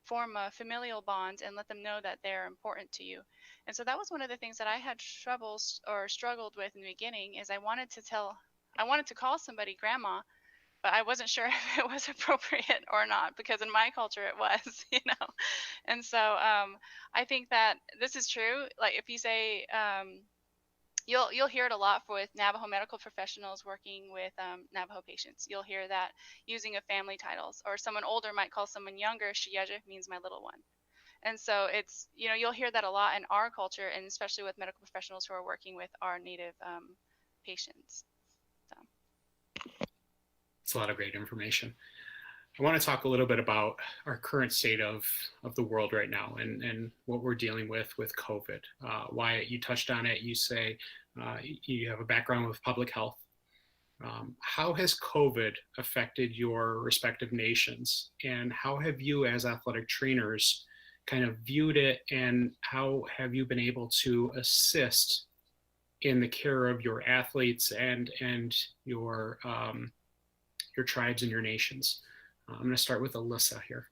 form a familial bond and let them know that they're important to you. And so that was one of the things that I had struggled with in the beginning, is I wanted to call somebody grandma, but I wasn't sure if it was appropriate or not, because in my culture it was, And so I think that this is true. Like if you say, you'll hear it a lot with Navajo medical professionals working with Navajo patients. You'll hear that using of family titles, or someone older might call someone younger, Shiyeja means my little one. And so it's, you'll hear that a lot in our culture, and especially with medical professionals who are working with our Native patients. So. It's a lot of great information. I want to talk a little bit about our current state of the world right now, and what we're dealing with COVID. Wyatt, you touched on it. You say you have a background with public health. How has COVID affected your respective nations, and how have you as athletic trainers kind of viewed it, and how have you been able to assist in the care of your athletes and your tribes and your nations? I'm going to start with Alyssa here.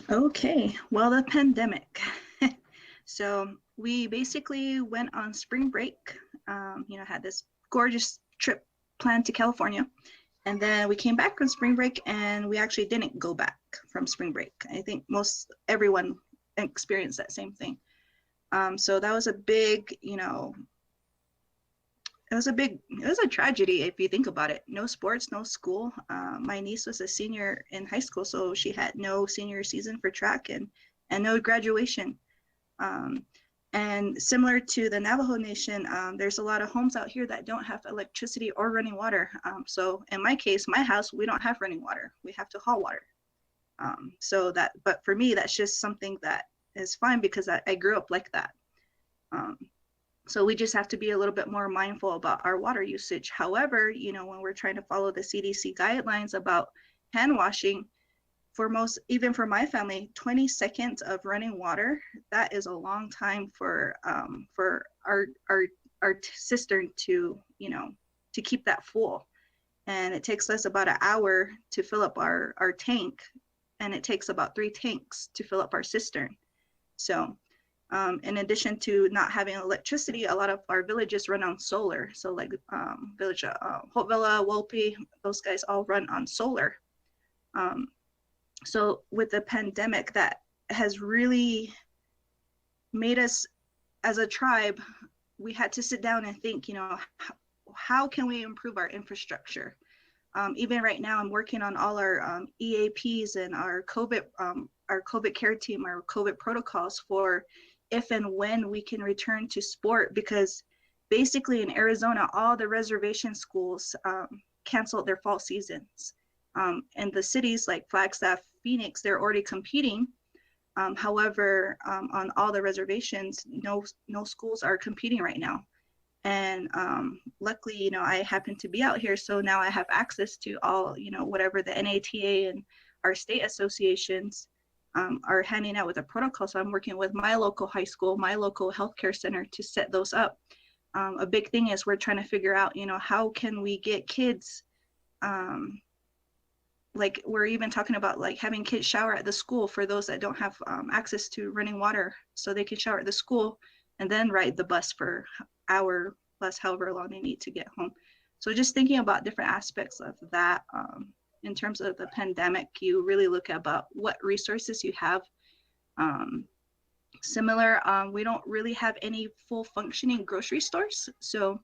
Okay, well, the pandemic. So we basically went on spring break, had this gorgeous trip planned to California. And then we came back from spring break, and we actually didn't go back from spring break. I think everyone experienced that same thing. So that was a big, it was a tragedy if you think about it. No sports, no school. My niece was a senior in high school, so she had no senior season for track and no graduation. And similar to the Navajo Nation, there's a lot of homes out here that don't have electricity or running water. So in my case, my house, we don't have running water. We have to haul water. But for me, that's just something that is fine, because I grew up like that. So we just have to be a little bit more mindful about our water usage. However, when we're trying to follow the CDC guidelines about hand washing, even for my family, 20 seconds of running water, that is a long time for our cistern to keep that full. And it takes us about an hour to fill up our tank, and it takes about 3 tanks to fill up our cistern. So in addition to not having electricity, a lot of our villages run on solar. So like village Hope Villa, Wolpe, those guys all run on solar. So with the pandemic, that has really made us, as a tribe, we had to sit down and think, how can we improve our infrastructure? Even right now, I'm working on all our EAPs and our COVID care team, our COVID protocols for if and when we can return to sport, because basically in Arizona, all the reservation schools canceled their fall seasons. And the cities like Flagstaff, Phoenix, they're already competing. However, on all the reservations, no schools are competing right now. And luckily, I happen to be out here, so now I have access to all, whatever the NATA and our state associations are handing out with a protocol. So I'm working with my local high school, my local healthcare center to set those up. A big thing is we're trying to figure out, how can we get kids, like we're even talking about like having kids shower at the school for those that don't have access to running water, so they can shower at the school and then ride the bus for hour plus however long they need to get home. So just thinking about different aspects of that. In terms of the pandemic, you really look about what resources you have. Similar, we don't really have any full functioning grocery stores. So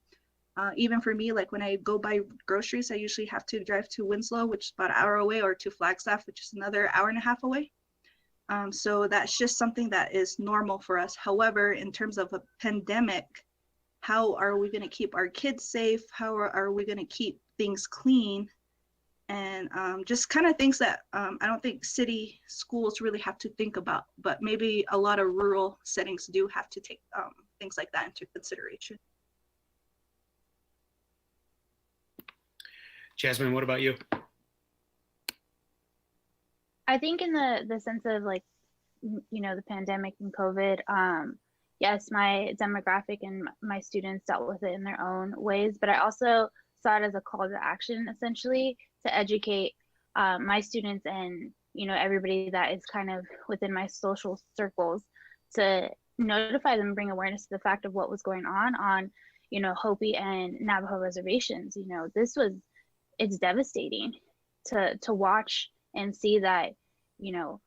even for me, like when I go buy groceries, I usually have to drive to Winslow, which is about an hour away, or to Flagstaff, which is another hour and a half away. So that's just something that is normal for us. However, in terms of a pandemic, how are we going to keep our kids safe? How are we going to keep things clean? And just kind of things that I don't think city schools really have to think about, but maybe a lot of rural settings do have to take things like that into consideration. Jasmine, what about you? I think in the sense of like, you know, the pandemic and COVID, yes, my demographic and my students dealt with it in their own ways, but I also saw it as a call to action, essentially, to educate my students and, you know, everybody that is kind of within my social circles, to notify them, bring awareness to the fact of what was going on, you know, Hopi and Navajo reservations. You know, it's devastating to watch and see that, you know,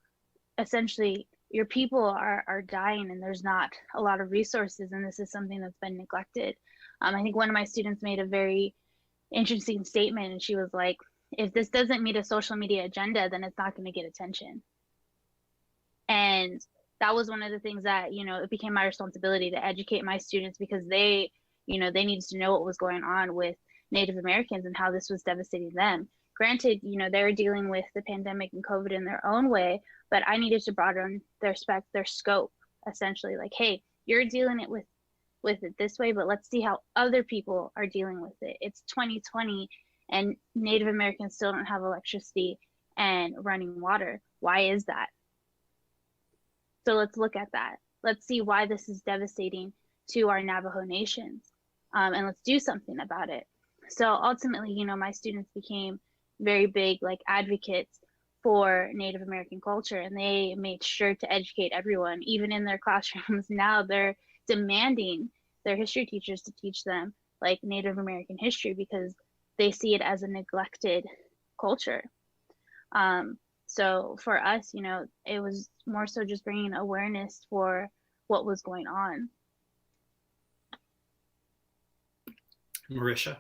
essentially your people are dying and there's not a lot of resources, and this is something that's been neglected. I think one of my students made a very interesting statement, and she was like, if this doesn't meet a social media agenda, then it's not going to get attention. And that was one of the things that, you know, it became my responsibility to educate my students, because they, you know, they needed to know what was going on with Native Americans and how this was devastating them. Granted, you know, they were dealing with the pandemic and COVID in their own way, but I needed to broaden their scope, essentially. Like, hey, you're dealing it with it this way, but let's see how other people are dealing with it. It's 2020 and Native Americans still don't have electricity and running water. Why is that? So let's look at that. Let's see why this is devastating to our Navajo nations, and let's do something about it. So ultimately, you know, my students became very big like advocates for Native American culture, and they made sure to educate everyone. Even in their classrooms now, they're demanding their history teachers to teach them like Native American history, because they see it as a neglected culture. So for us, you know, it was more so just bringing awareness for what was going on. Marisha?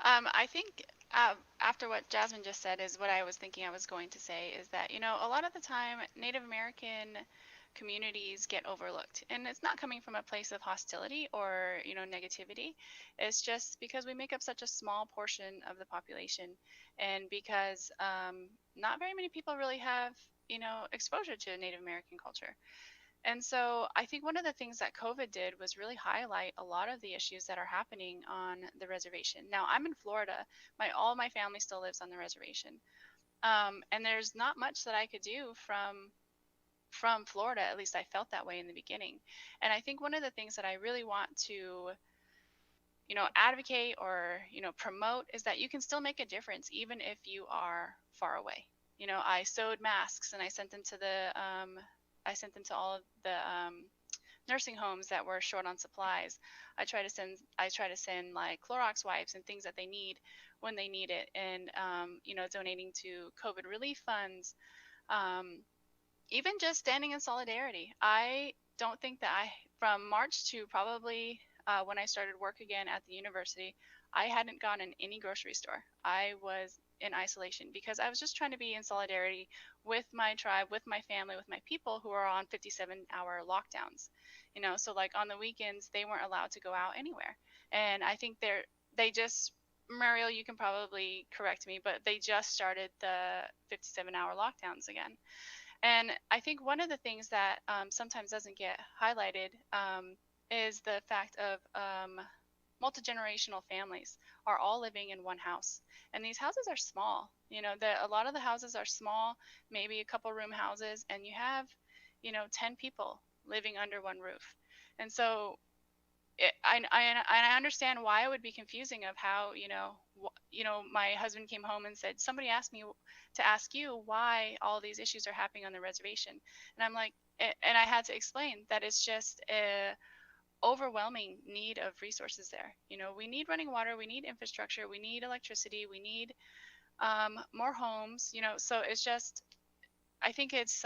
I think after what Jasmine just said is what I was thinking I was going to say, is that, you know, a lot of the time Native American communities get overlooked, and it's not coming from a place of hostility or, you know, negativity. It's just because we make up such a small portion of the population, and because not very many people really have, you know, exposure to Native American culture. And so I think one of the things that COVID did was really highlight a lot of the issues that are happening on the reservation. Now, I'm in Florida. All my family still lives on the reservation. And there's not much that I could do from Florida. At least I felt that way in the beginning. And I think one of the things that I really want to, you know, advocate or, you know, promote is that you can still make a difference even if you are far away. You know, I sewed masks and I sent them to all of the nursing homes that were short on supplies. I try to send like Clorox wipes and things that they need when they need it, and you know, donating to COVID relief funds. Even just standing in solidarity. I don't think that from March to probably when I started work again at the university, I hadn't gone in any grocery store. I was in isolation because I was just trying to be in solidarity with my tribe, with my family, with my people who are on 57-hour lockdowns. You know, so like on the weekends, they weren't allowed to go out anywhere. And I think they just, Muriel, you can probably correct me, but they just started the 57-hour lockdowns again. And I think one of the things that sometimes doesn't get highlighted is the fact of multi-generational families are all living in one house, and these houses are small. You know, a lot of the houses are small, maybe a couple room houses, and you have, you know, 10 people living under one roof. And so I understand why it would be confusing of how, you know, my husband came home and said, somebody asked me to ask you why all these issues are happening on the reservation. And I'm like, and I had to explain that it's just overwhelming need of resources there. You know, we need running water, we need infrastructure, we need electricity, we need more homes. You know, so it's just, I think it's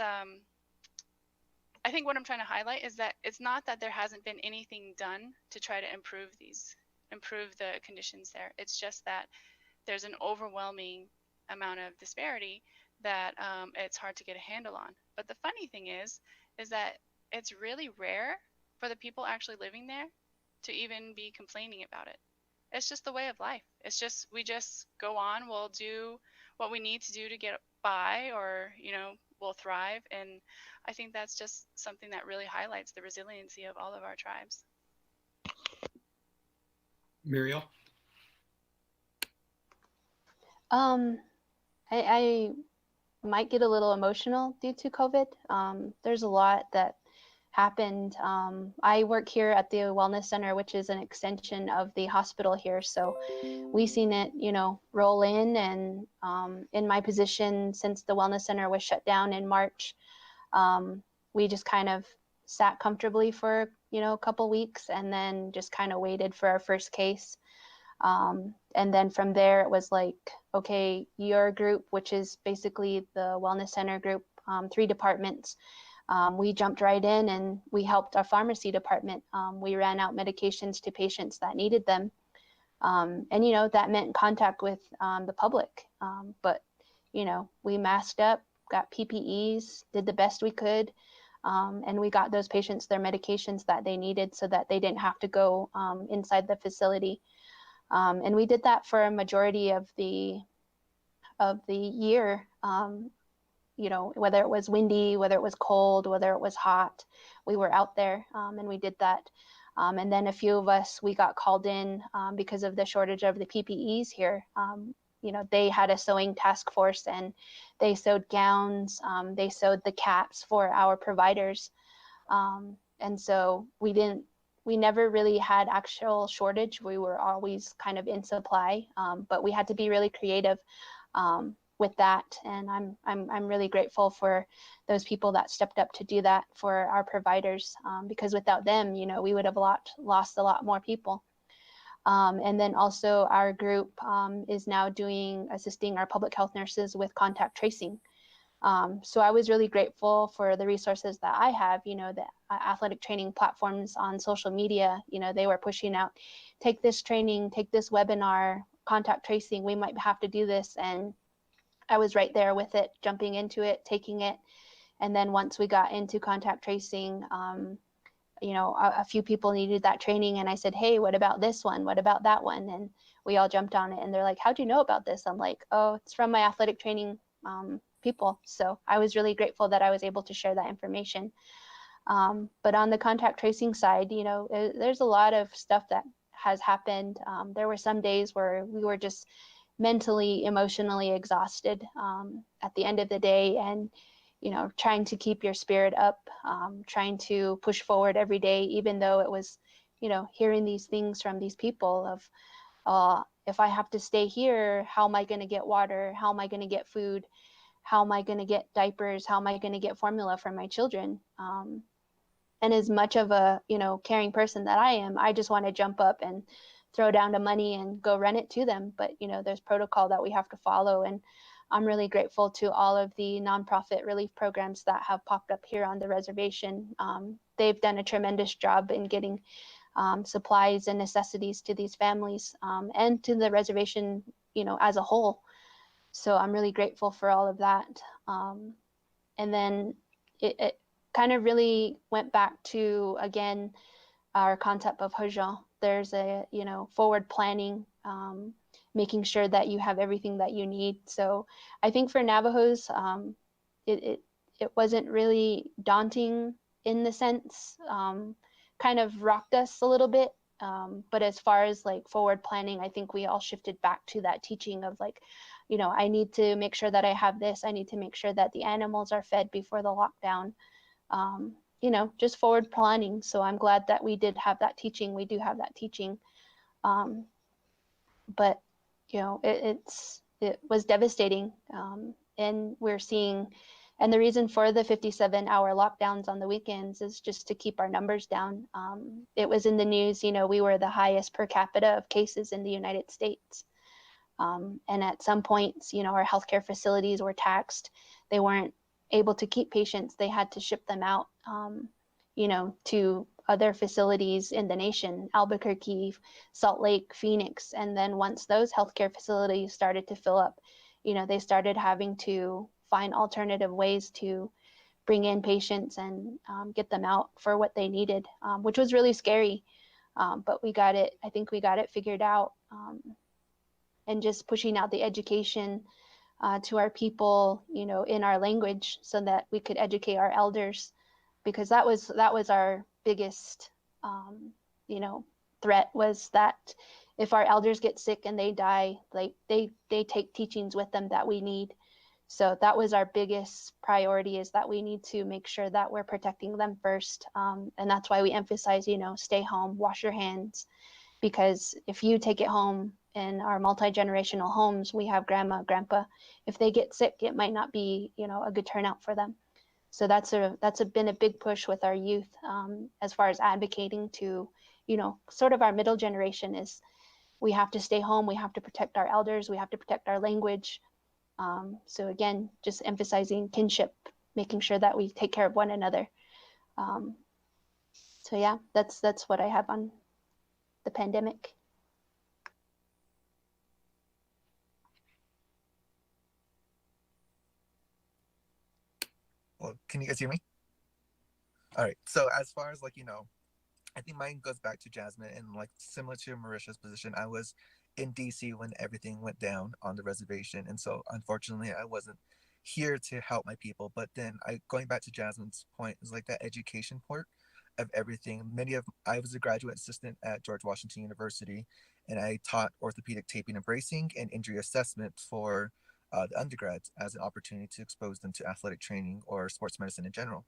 I think what I'm trying to highlight is that it's not that there hasn't been anything done to try to improve the conditions there. It's just that there's an overwhelming amount of disparity that it's hard to get a handle on. But the funny thing is that it's really rare for the people actually living there to even be complaining about it. It's just the way of life. It's just, we just go on, we'll do what we need to do to get by, or, you know, we'll thrive. And I think that's just something that really highlights the resiliency of all of our tribes. Muriel? I might get a little emotional due to COVID. There's a lot that happened. I work here at the Wellness Center, which is an extension of the hospital here. So we seen it, you know, roll in. And in my position, since the Wellness Center was shut down in March, we just kind of sat comfortably for, you know, a couple weeks, and then just kind of waited for our first case. And then from there, it was like, okay, your group, which is basically the Wellness Center group, 3 departments, we jumped right in and we helped our pharmacy department. We ran out medications to patients that needed them. And, you know, that meant contact with the public. But, you know, we masked up, got PPEs, did the best we could. And we got those patients their medications that they needed so that they didn't have to go inside the facility. And we did that for a majority of the year. You know, whether it was windy, whether it was cold, whether it was hot, we were out there, and we did that. And then a few of us, we got called in because of the shortage of the PPEs here. You know, they had a sewing task force, and they sewed gowns, they sewed the caps for our providers. And so we never really had actual shortage. We were always kind of in supply, but we had to be really creative with that. And I'm really grateful for those people that stepped up to do that for our providers, because without them, you know, we would have lost a lot more people. And then also our group is now assisting our public health nurses with contact tracing. So I was really grateful for the resources that I have, you know, the athletic training platforms on social media. You know, they were pushing out, take this training, take this webinar, contact tracing, we might have to do this. And I was right there with it, jumping into it, taking it. And then once we got into contact tracing, you know, a few people needed that training, and I said, hey, what about this one? What about that one? And we all jumped on it, and they're like, how'd you know about this? I'm like, oh, it's from my athletic training people. So I was really grateful that I was able to share that information. But on the contact tracing side, you know, there's a lot of stuff that has happened. There were some days where we were just mentally, emotionally exhausted at the end of the day, and you know, trying to keep your spirit up, trying to push forward every day, even though it was, you know, hearing these things from these people of, if I have to stay here, how am I going to get water? How am I going to get food? How am I going to get diapers? How am I going to get formula for my children? And as much of a, you know, caring person that I am, I just want to jump up and throw down the money and go run it to them. But, you know, there's protocol that we have to follow. And I'm really grateful to all of the nonprofit relief programs that have popped up here on the reservation. They've done a tremendous job in getting supplies and necessities to these families and to the reservation, you know, as a whole. So I'm really grateful for all of that. And then it kind of really went back to, again, our concept of Hajjan. There's a, you know, forward planning, making sure that you have everything that you need. So I think for Navajos, it wasn't really daunting in the sense, kind of rocked us a little bit. But as far as like forward planning, I think we all shifted back to that teaching of like, you know, I need to make sure that I have this. I need to make sure that the animals are fed before the lockdown. You know, just forward planning. So I'm glad that we did have that teaching. We do have that teaching. But, you know, it was devastating. And we're seeing And the reason for the 57-hour lockdowns on the weekends is just to keep our numbers down. It was in the news, we were the highest per capita of cases in the United States. And at some points, our healthcare facilities were taxed. They weren't able to keep patients. They had to ship them out, to other facilities in the nation, Albuquerque, Salt Lake, Phoenix. And then once those healthcare facilities started to fill up, they started having to find alternative ways to bring in patients and get them out for what they needed, which was really scary. But I think we got it figured out. And just pushing out the education to our people, in our language, so that we could educate our elders, because that was our biggest, threat, was that if our elders get sick and they die, like they take teachings with them that we need. So that was our biggest priority, is that we need to make sure that we're protecting them first. And that's why we emphasize, stay home, wash your hands, because if you take it home, in our multi-generational homes, we have grandma, grandpa. If they get sick, it might not be, a good turnout for them. So that's been a big push with our youth, as far as advocating to, sort of our middle generation, is we have to stay home, we have to protect our elders, we have to protect our language. So again, just emphasizing kinship, making sure that we take care of one another. So yeah, that's what I have on the pandemic. Well, can you guys hear me? All right. So as far as I think mine goes back to Jasmine, and similar to Marisha's position, I was in DC when everything went down on the reservation, and so unfortunately I wasn't here to help my people. But then going back to Jasmine's point, is that education part of everything. I was a graduate assistant at George Washington University, and I taught orthopedic taping and bracing and injury assessment for the undergrads as an opportunity to expose them to athletic training or sports medicine in general.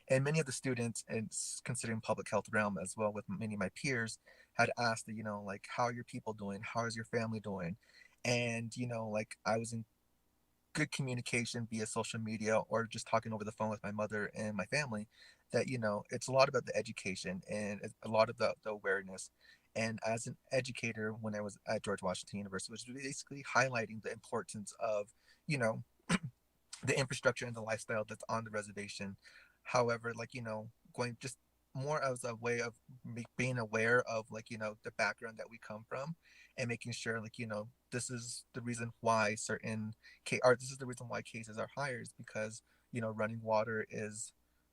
And many of the students, and considering public health realm as well with many of my peers, had asked, how are your people doing? How is your family doing? And, I was in good communication via social media or just talking over the phone with my mother and my family, that, it's a lot about the education and a lot of the awareness. And as an educator, when I was at George Washington University, was basically highlighting the importance of, the infrastructure and the lifestyle that's on the reservation. However, going just more as a way of being aware of the background that we come from, and making sure this is the reason why this is the reason why cases are higher, is because running water is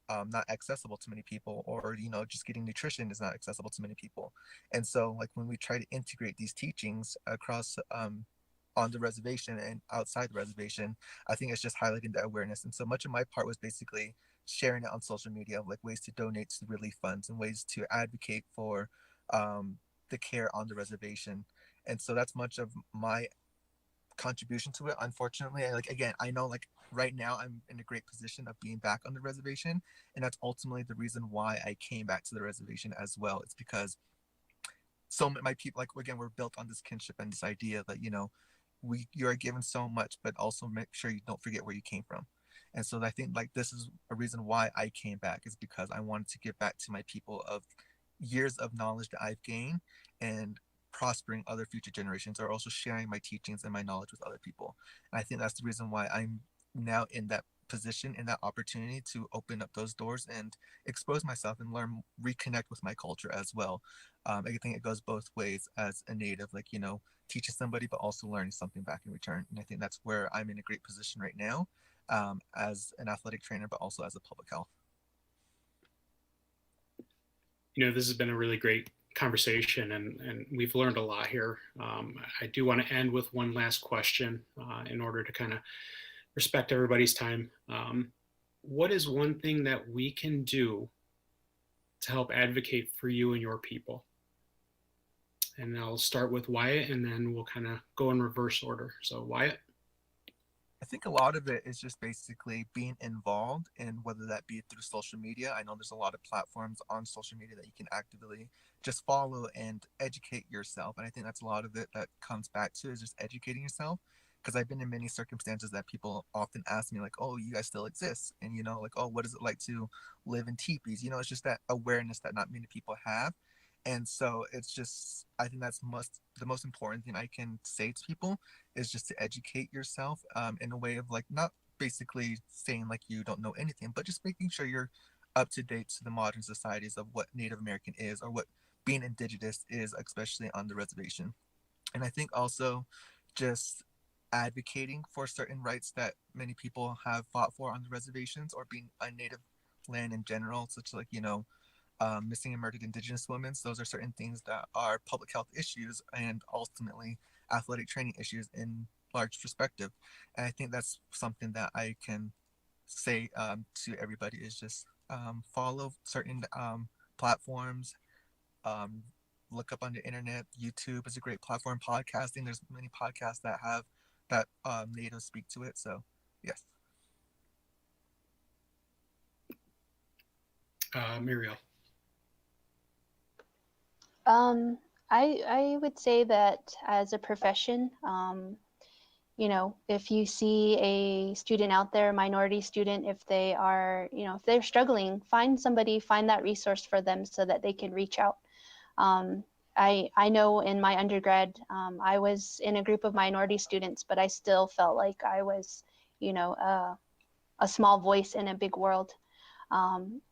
not accessible to many people, or just getting nutrition is not accessible to many people. And so when we try to integrate these teachings across on the reservation and outside the reservation, I think it's just highlighting the awareness. And so much of my part was basically sharing it on social media, of ways to donate to the relief funds and ways to advocate for the care on the reservation. And so that's much of my contribution to it. Unfortunately, again, I know right now I'm in a great position of being back on the reservation, and that's ultimately the reason why I came back to the reservation as well. It's because so my people, again, we're built on this kinship and this idea that you are given so much, but also make sure you don't forget where you came from. And so I think this is a reason why I came back, is because I wanted to give back to my people of years of knowledge that I've gained, and prospering other future generations, or also sharing my teachings and my knowledge with other people. And I think that's the reason why I'm now in that position, in that opportunity to open up those doors and expose myself and reconnect with my culture as well. I think it goes both ways as a native, teaching somebody, but also learning something back in return. And I think that's where I'm in a great position right now, as an athletic trainer, but also as a public health. This has been a really great conversation, and we've learned a lot here. I do want to end with one last question in order to kind of respect everybody's time. What is one thing that we can do to help advocate for you and your people? And I'll start with Wyatt, and then we'll kind of go in reverse order. So Wyatt? I think a lot of it is just basically being involved, in whether that be through social media. I know there's a lot of platforms on social media that you can actively just follow and educate yourself. And I think that's a lot of it that comes back to, is just educating yourself, because I've been in many circumstances that people often ask me like, oh, you guys still exist, and like, oh, what is it like to live in teepees? It's just that awareness that not many people have. And so it's just, I think that's the most important thing I can say to people is just to educate yourself, in a way of like not basically saying like you don't know anything, but just making sure you're up to date to the modern societies of what Native American is or what being indigenous is, especially on the reservation. And I think also just advocating for certain rights that many people have fought for on the reservations or being on native land in general, such like, missing and murdered indigenous women. So those are certain things that are public health issues and ultimately athletic training issues in large perspective. And I think that's something that I can say, to everybody is just, follow certain, platforms, um, look up on the internet. YouTube is a great platform. Podcasting, there's many podcasts that have that, natives speak to it. So yes. Muriel. I would say that as a profession, if you see a student out there, minority student, if they are, if they're struggling, find that resource for them so that they can reach out. I know in my undergrad, I was in a group of minority students, but I still felt like I was, a small voice in a big world.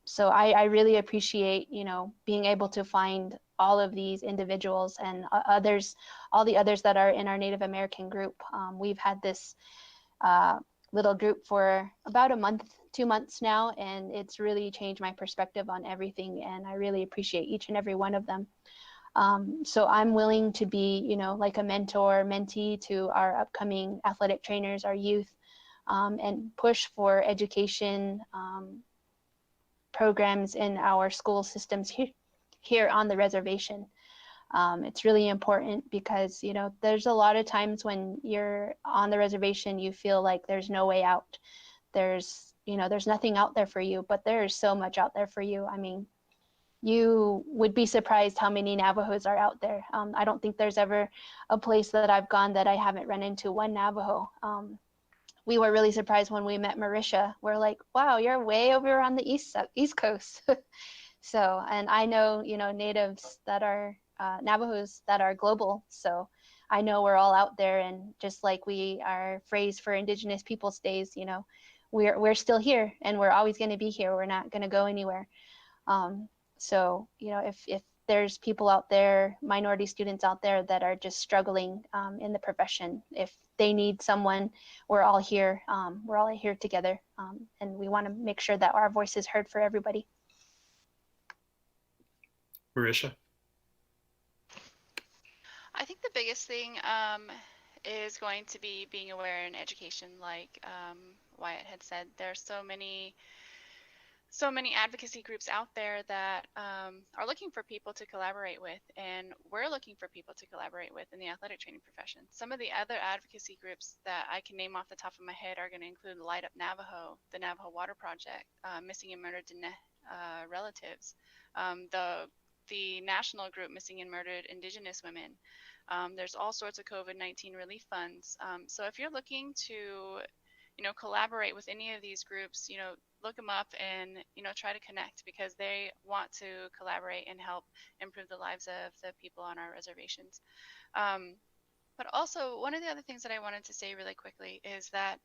So I really appreciate, being able to find all of these individuals and all the others that are in our Native American group. We've had this little group for about a month, 2 months now, and it's really changed my perspective on everything. And I really appreciate each and every one of them. So I'm willing to be, like a mentor, mentee to our upcoming athletic trainers, our youth, and push for education, programs in our school systems here on the reservation. It's really important because, there's a lot of times when you're on the reservation, you feel like there's no way out. There's nothing out there for you, but there's so much out there for you. I mean, you would be surprised how many Navajos are out there. I don't think there's ever a place that I've gone that I haven't run into one Navajo. We were really surprised when we met Marisha. We're like, wow, you're way over on the East Coast. So, and I know, natives that are Navajos that are global. So I know we're all out there, and just like we are phrased for Indigenous Peoples Days, we're still here and we're always going to be here. We're not going to go anywhere. So, if there's people out there, minority students out there that are just struggling in the profession, if they need someone, we're all here. We're all here together, and we want to make sure that our voice is heard for everybody. Marisha. I think the biggest thing is going to be being aware in education. Like Wyatt had said, there's so many advocacy groups out there that are looking for people to collaborate with, and we're looking for people to collaborate with in the athletic training profession. Some of the other advocacy groups that I can name off the top of my head are going to include Light Up Navajo, the Navajo Water Project, Missing and Murdered Relatives, the national group Missing and Murdered Indigenous Women. There's all sorts of COVID-19 relief funds. So if you're looking to collaborate with any of these groups, look them up and, try to connect, because they want to collaborate and help improve the lives of the people on our reservations. But also, one of the other things that I wanted to say really quickly is that,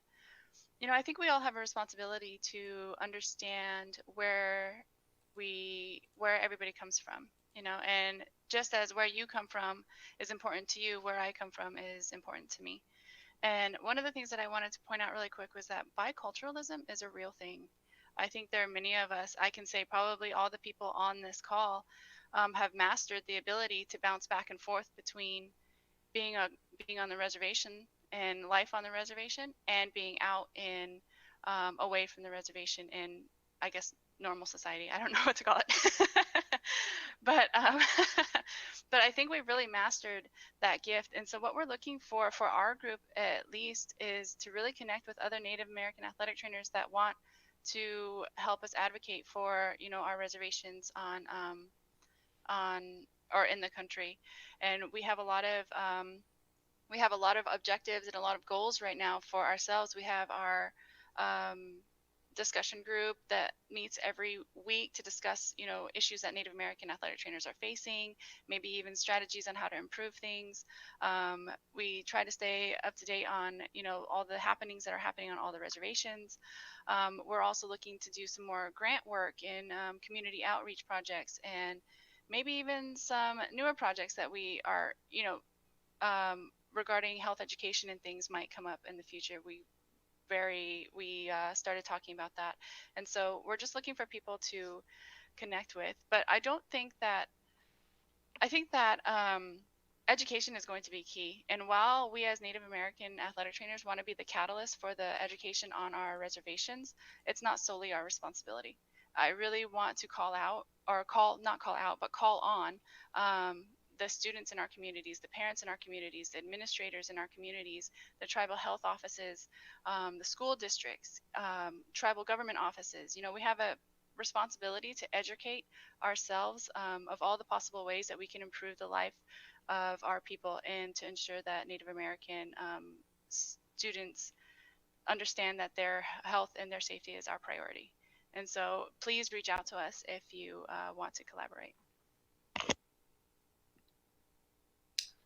I think we all have a responsibility to understand where everybody comes from, and just as where you come from is important to you, where I come from is important to me. And one of the things that I wanted to point out really quick was that biculturalism is a real thing. I think there are many of us, I can say probably all the people on this call, have mastered the ability to bounce back and forth between being on the reservation and life on the reservation, and being out in away from the reservation in, I guess, normal society. I don't know what to call it. But but I think we've really mastered that gift. And so what we're looking for our group at least, is to really connect with other Native American athletic trainers that want to help us advocate for, our reservations on or in the country. And we have a lot of we have a lot of objectives and a lot of goals right now for ourselves. We have our discussion group that meets every week to discuss, issues that Native American athletic trainers are facing, maybe even strategies on how to improve things. We try to stay up to date on, all the happenings that are happening on all the reservations. We're also looking to do some more grant work in community outreach projects, and maybe even some newer projects that we are, regarding health education and things might come up in the future. We started talking about that, and so we're just looking for people to connect with. But I think that education is going to be key. And while we as Native American athletic trainers want to be the catalyst for the education on our reservations, it's not solely our responsibility. I really want to call out, or not call out, but call on the students in our communities, the parents in our communities, the administrators in our communities, the tribal health offices, the school districts, tribal government offices. We have a responsibility to educate ourselves of all the possible ways that we can improve the life of our people, and to ensure that Native American students understand that their health and their safety is our priority. And so please reach out to us if you want to collaborate.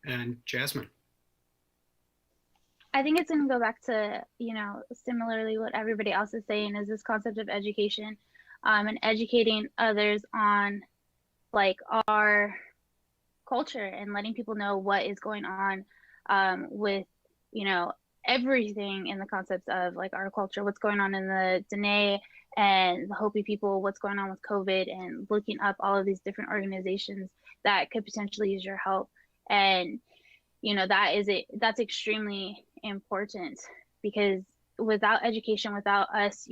And Jasmine. I think it's going to go back to, similarly what everybody else is saying, is this concept of education, and educating others on like our culture, and letting people know what is going on with, everything in the concepts of like our culture, what's going on in the Dene and the Hopi people, what's going on with COVID, and looking up all of these different organizations that could potentially use your help. And that's extremely important, because without education, without us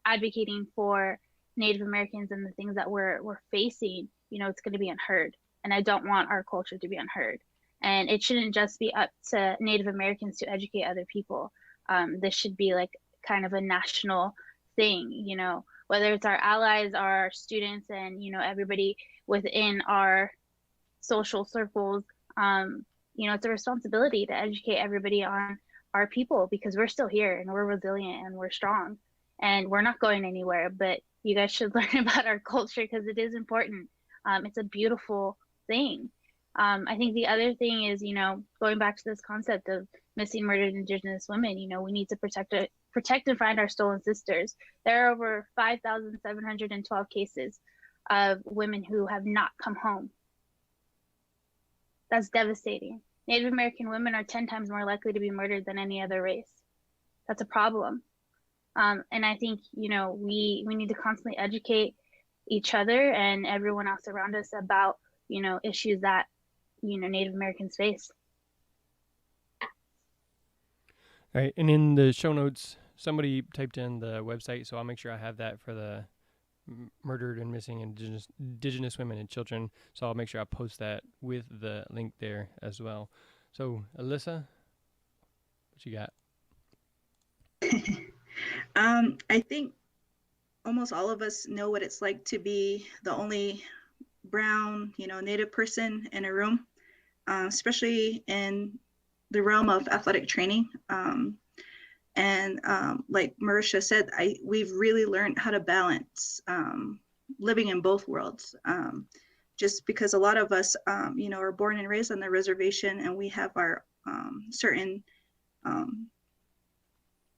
advocating for Native Americans and the things that we're facing, it's going to be unheard. And I don't want our culture to be unheard. And it shouldn't just be up to Native Americans to educate other people. This should be like kind of a national thing, whether it's our allies, our students, and everybody within our social circles. It's a responsibility to educate everybody on our people, because we're still here and we're resilient and we're strong and we're not going anywhere. But you guys should learn about our culture, because it is important. It's a beautiful thing. I think the other thing is, going back to this concept of missing, murdered Indigenous women, we need to protect and find our stolen sisters. There are over 5,712 cases of women who have not come home. That's devastating. Native American women are 10 times more likely to be murdered than any other race. That's a problem. And I think, we need to constantly educate each other and everyone else around us about, issues that, Native Americans face. All right. And in the show notes, somebody typed in the website, so I'll make sure I have that for the murdered and missing indigenous women and children. So I'll make sure I post that with the link there as well. So Alyssa, what you got? I think almost all of us know what it's like to be the only brown, Native person in a room, especially in the realm of athletic training. Like Marisha said, we've really learned how to balance living in both worlds. Just because a lot of us, are born and raised on the reservation, and we have our certain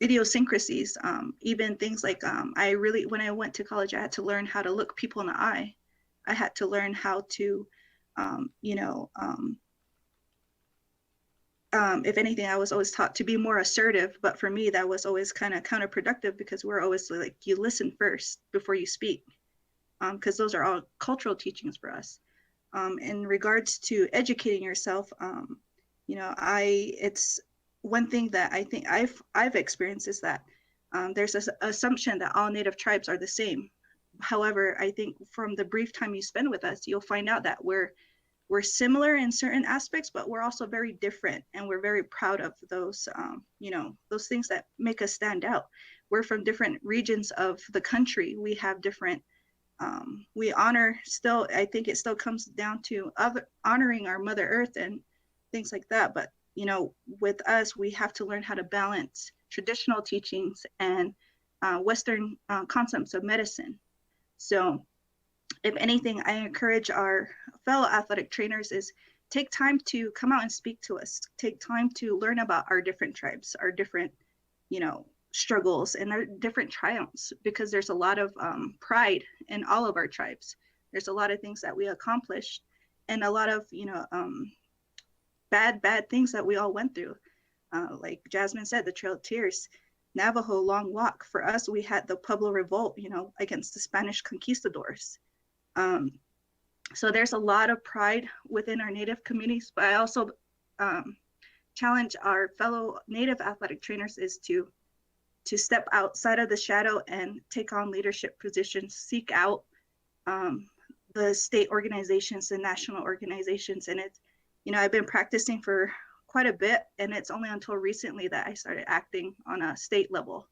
idiosyncrasies, even things like when I went to college, I had to learn how to look people in the eye. I had to learn how to, if anything, I was always taught to be more assertive, but for me, that was always kind of counterproductive, because we're always like, you listen first before you speak, because those are all cultural teachings for us. In regards to educating yourself, it's one thing that I think I've experienced is that there's this assumption that all Native tribes are the same. However, I think from the brief time you spend with us, you'll find out that we're similar in certain aspects, but we're also very different, and we're very proud of those, those things that make us stand out. We're from different regions of the country. We have different, we honor still, I think it still comes down to honoring our Mother Earth and things like that. But you know, with us, we have to learn how to balance traditional teachings and Western concepts of medicine. So if anything, I encourage our fellow athletic trainers is take time to come out and speak to us. Take time to learn about our different tribes, our different, you know, struggles and our different triumphs, because there's a lot of pride in all of our tribes. There's a lot of things that we accomplished and a lot of, you know, bad things that we all went through. Like Jasmine said, the Trail of Tears, Navajo Long Walk. For us, we had the Pueblo Revolt, you know, against the Spanish conquistadors. Um, so there's a lot of pride within our Native communities, but I also challenge our fellow Native athletic trainers is to step outside of the shadow and take on leadership positions, seek out the state organizations and national organizations. And it's, you know, I've been practicing for quite a bit, and it's only until recently that I started acting on a state level.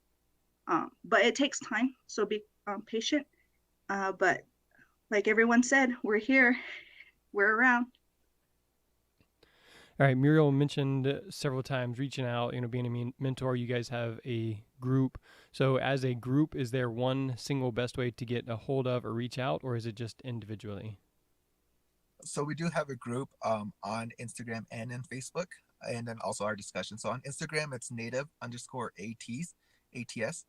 But it takes time, so be patient. But like everyone said, we're here, we're around. All right, Muriel mentioned several times reaching out, you know, being a mentor. You guys have a group. So as a group, is there one single best way to get a hold of or reach out, or is it just individually? So we do have a group on Instagram and in Facebook, and then also our discussion. So on Instagram, it's native_ATs,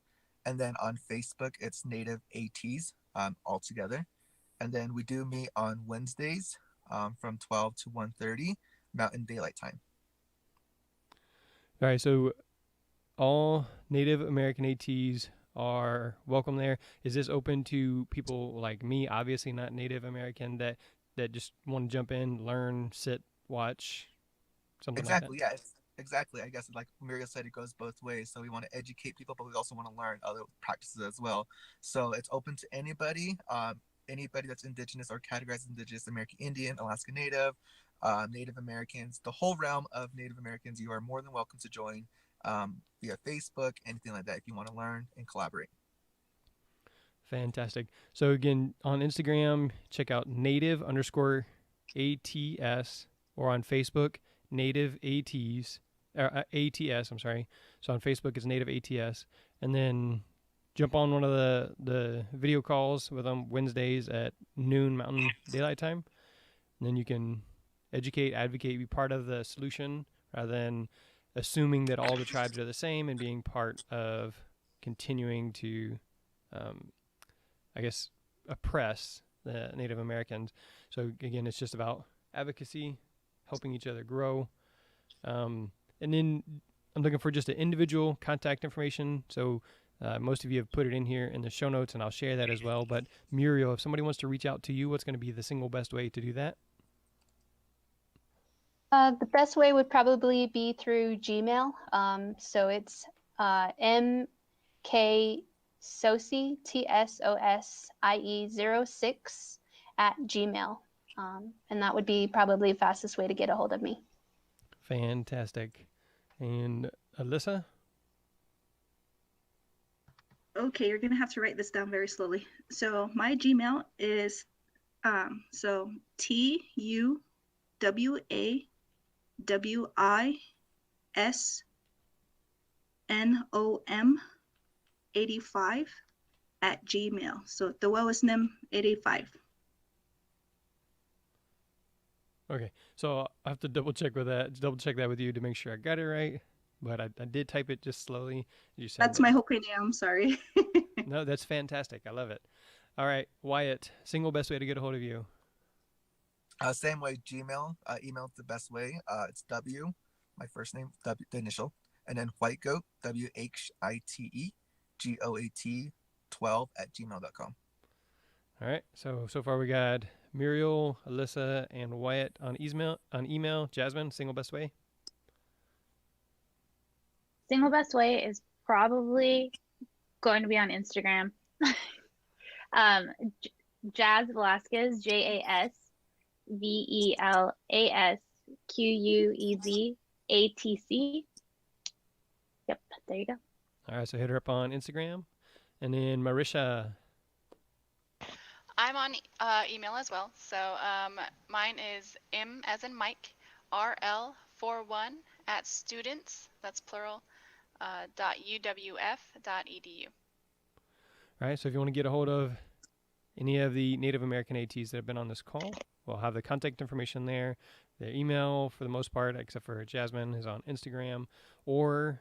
and then on Facebook, it's native ATs all together. And then we do meet on Wednesdays from 12 to 1:30 Mountain Daylight Time. All right, so all Native American ATs are welcome there. Is this open to people like me, obviously not Native American, that just want to jump in, learn, sit, watch, something Exactly. like Yeah. Exactly. I guess like Muriel said, it goes both ways. So we want to educate people, but we also want to learn other practices as well. So it's open to anybody. Anybody that's indigenous or categorized as indigenous, American Indian, Alaska Native, Native Americans, the whole realm of Native Americans. You are more than welcome to join via Facebook, anything like that, if you want to learn and collaborate. Fantastic. So again, on Instagram, check out native_ATS, or on Facebook, native ATs, ATS, I'm sorry. So on Facebook, it's native ATS. And then jump on one of the video calls with them Wednesdays at noon Mountain Daylight Time. And then you can educate, advocate, be part of the solution rather than assuming that all the tribes are the same and being part of continuing to I guess, oppress the Native Americans. So again, it's just about advocacy, helping each other grow. And then I'm looking for just an individual contact information. So most of you have put it in here in the show notes, and I'll share that as well. But Muriel, if somebody wants to reach out to you, what's going to be the single best way to do that? The best way would probably be through Gmail. So it's MK Tsosie, TSOSIE 06 @gmail. And that would be probably the fastest way to get a hold of me. Fantastic. And Alyssa? Okay, you're gonna have to write this down very slowly. So my Gmail is so TUWAWISNOM85 @gmail. So the Nim 85. Okay, so I have to double check that with you to make sure I got it right. But I did type it just slowly. You said That's my Hopi name. I'm sorry. No, that's fantastic. I love it. All right, Wyatt, single best way to get a hold of you. Same way, Gmail. Email is the best way. It's W, my first name, W, the initial, and then Whitegoat, WHITEGOAT 12 @gmail.com. All right, so far we got Muriel, Alyssa, and Wyatt on email. Jasmine, single best way? Single best way is probably going to be on Instagram. Jazz Velasquez, JASVELASQUEZATC. Yep, there you go. All right, so hit her up on Instagram. And then Marisha. I'm on email as well. So mine is M as in Mike, RL41 at students, that's plural, .uwf.edu. All right. So if you want to get a hold of any of the Native American ATs that have been on this call, we'll have the contact information there. Their email, for the most part, except for Jasmine, is on Instagram, or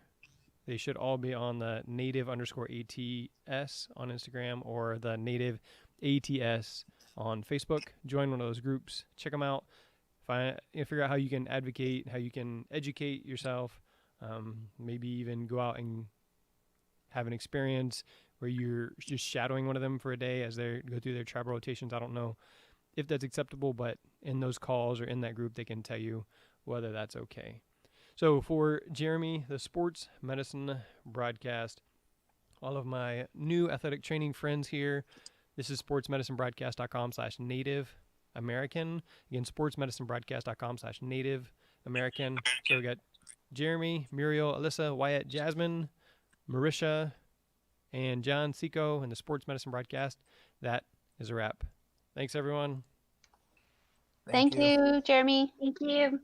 they should all be on the native_ATS on Instagram or the native ATS on Facebook. Join one of those groups. Check them out. Figure out how you can advocate, how you can educate yourself. Maybe even go out and have an experience where you're just shadowing one of them for a day as they go through their tribal rotations. I don't know if that's acceptable, but in those calls or in that group, they can tell you whether that's okay. So for Jeremy, the sports medicine broadcast, all of my new athletic training friends here, this is sportsmedicinebroadcast.com/Native American. Again, sportsmedicinebroadcast.com/Native American. So we got Jeremy, Muriel, Alyssa, Wyatt, Jasmine, Marisha, and John Seco in the Sports Medicine Broadcast. That is a wrap. Thanks, everyone. Thank you, Jeremy. Thank you.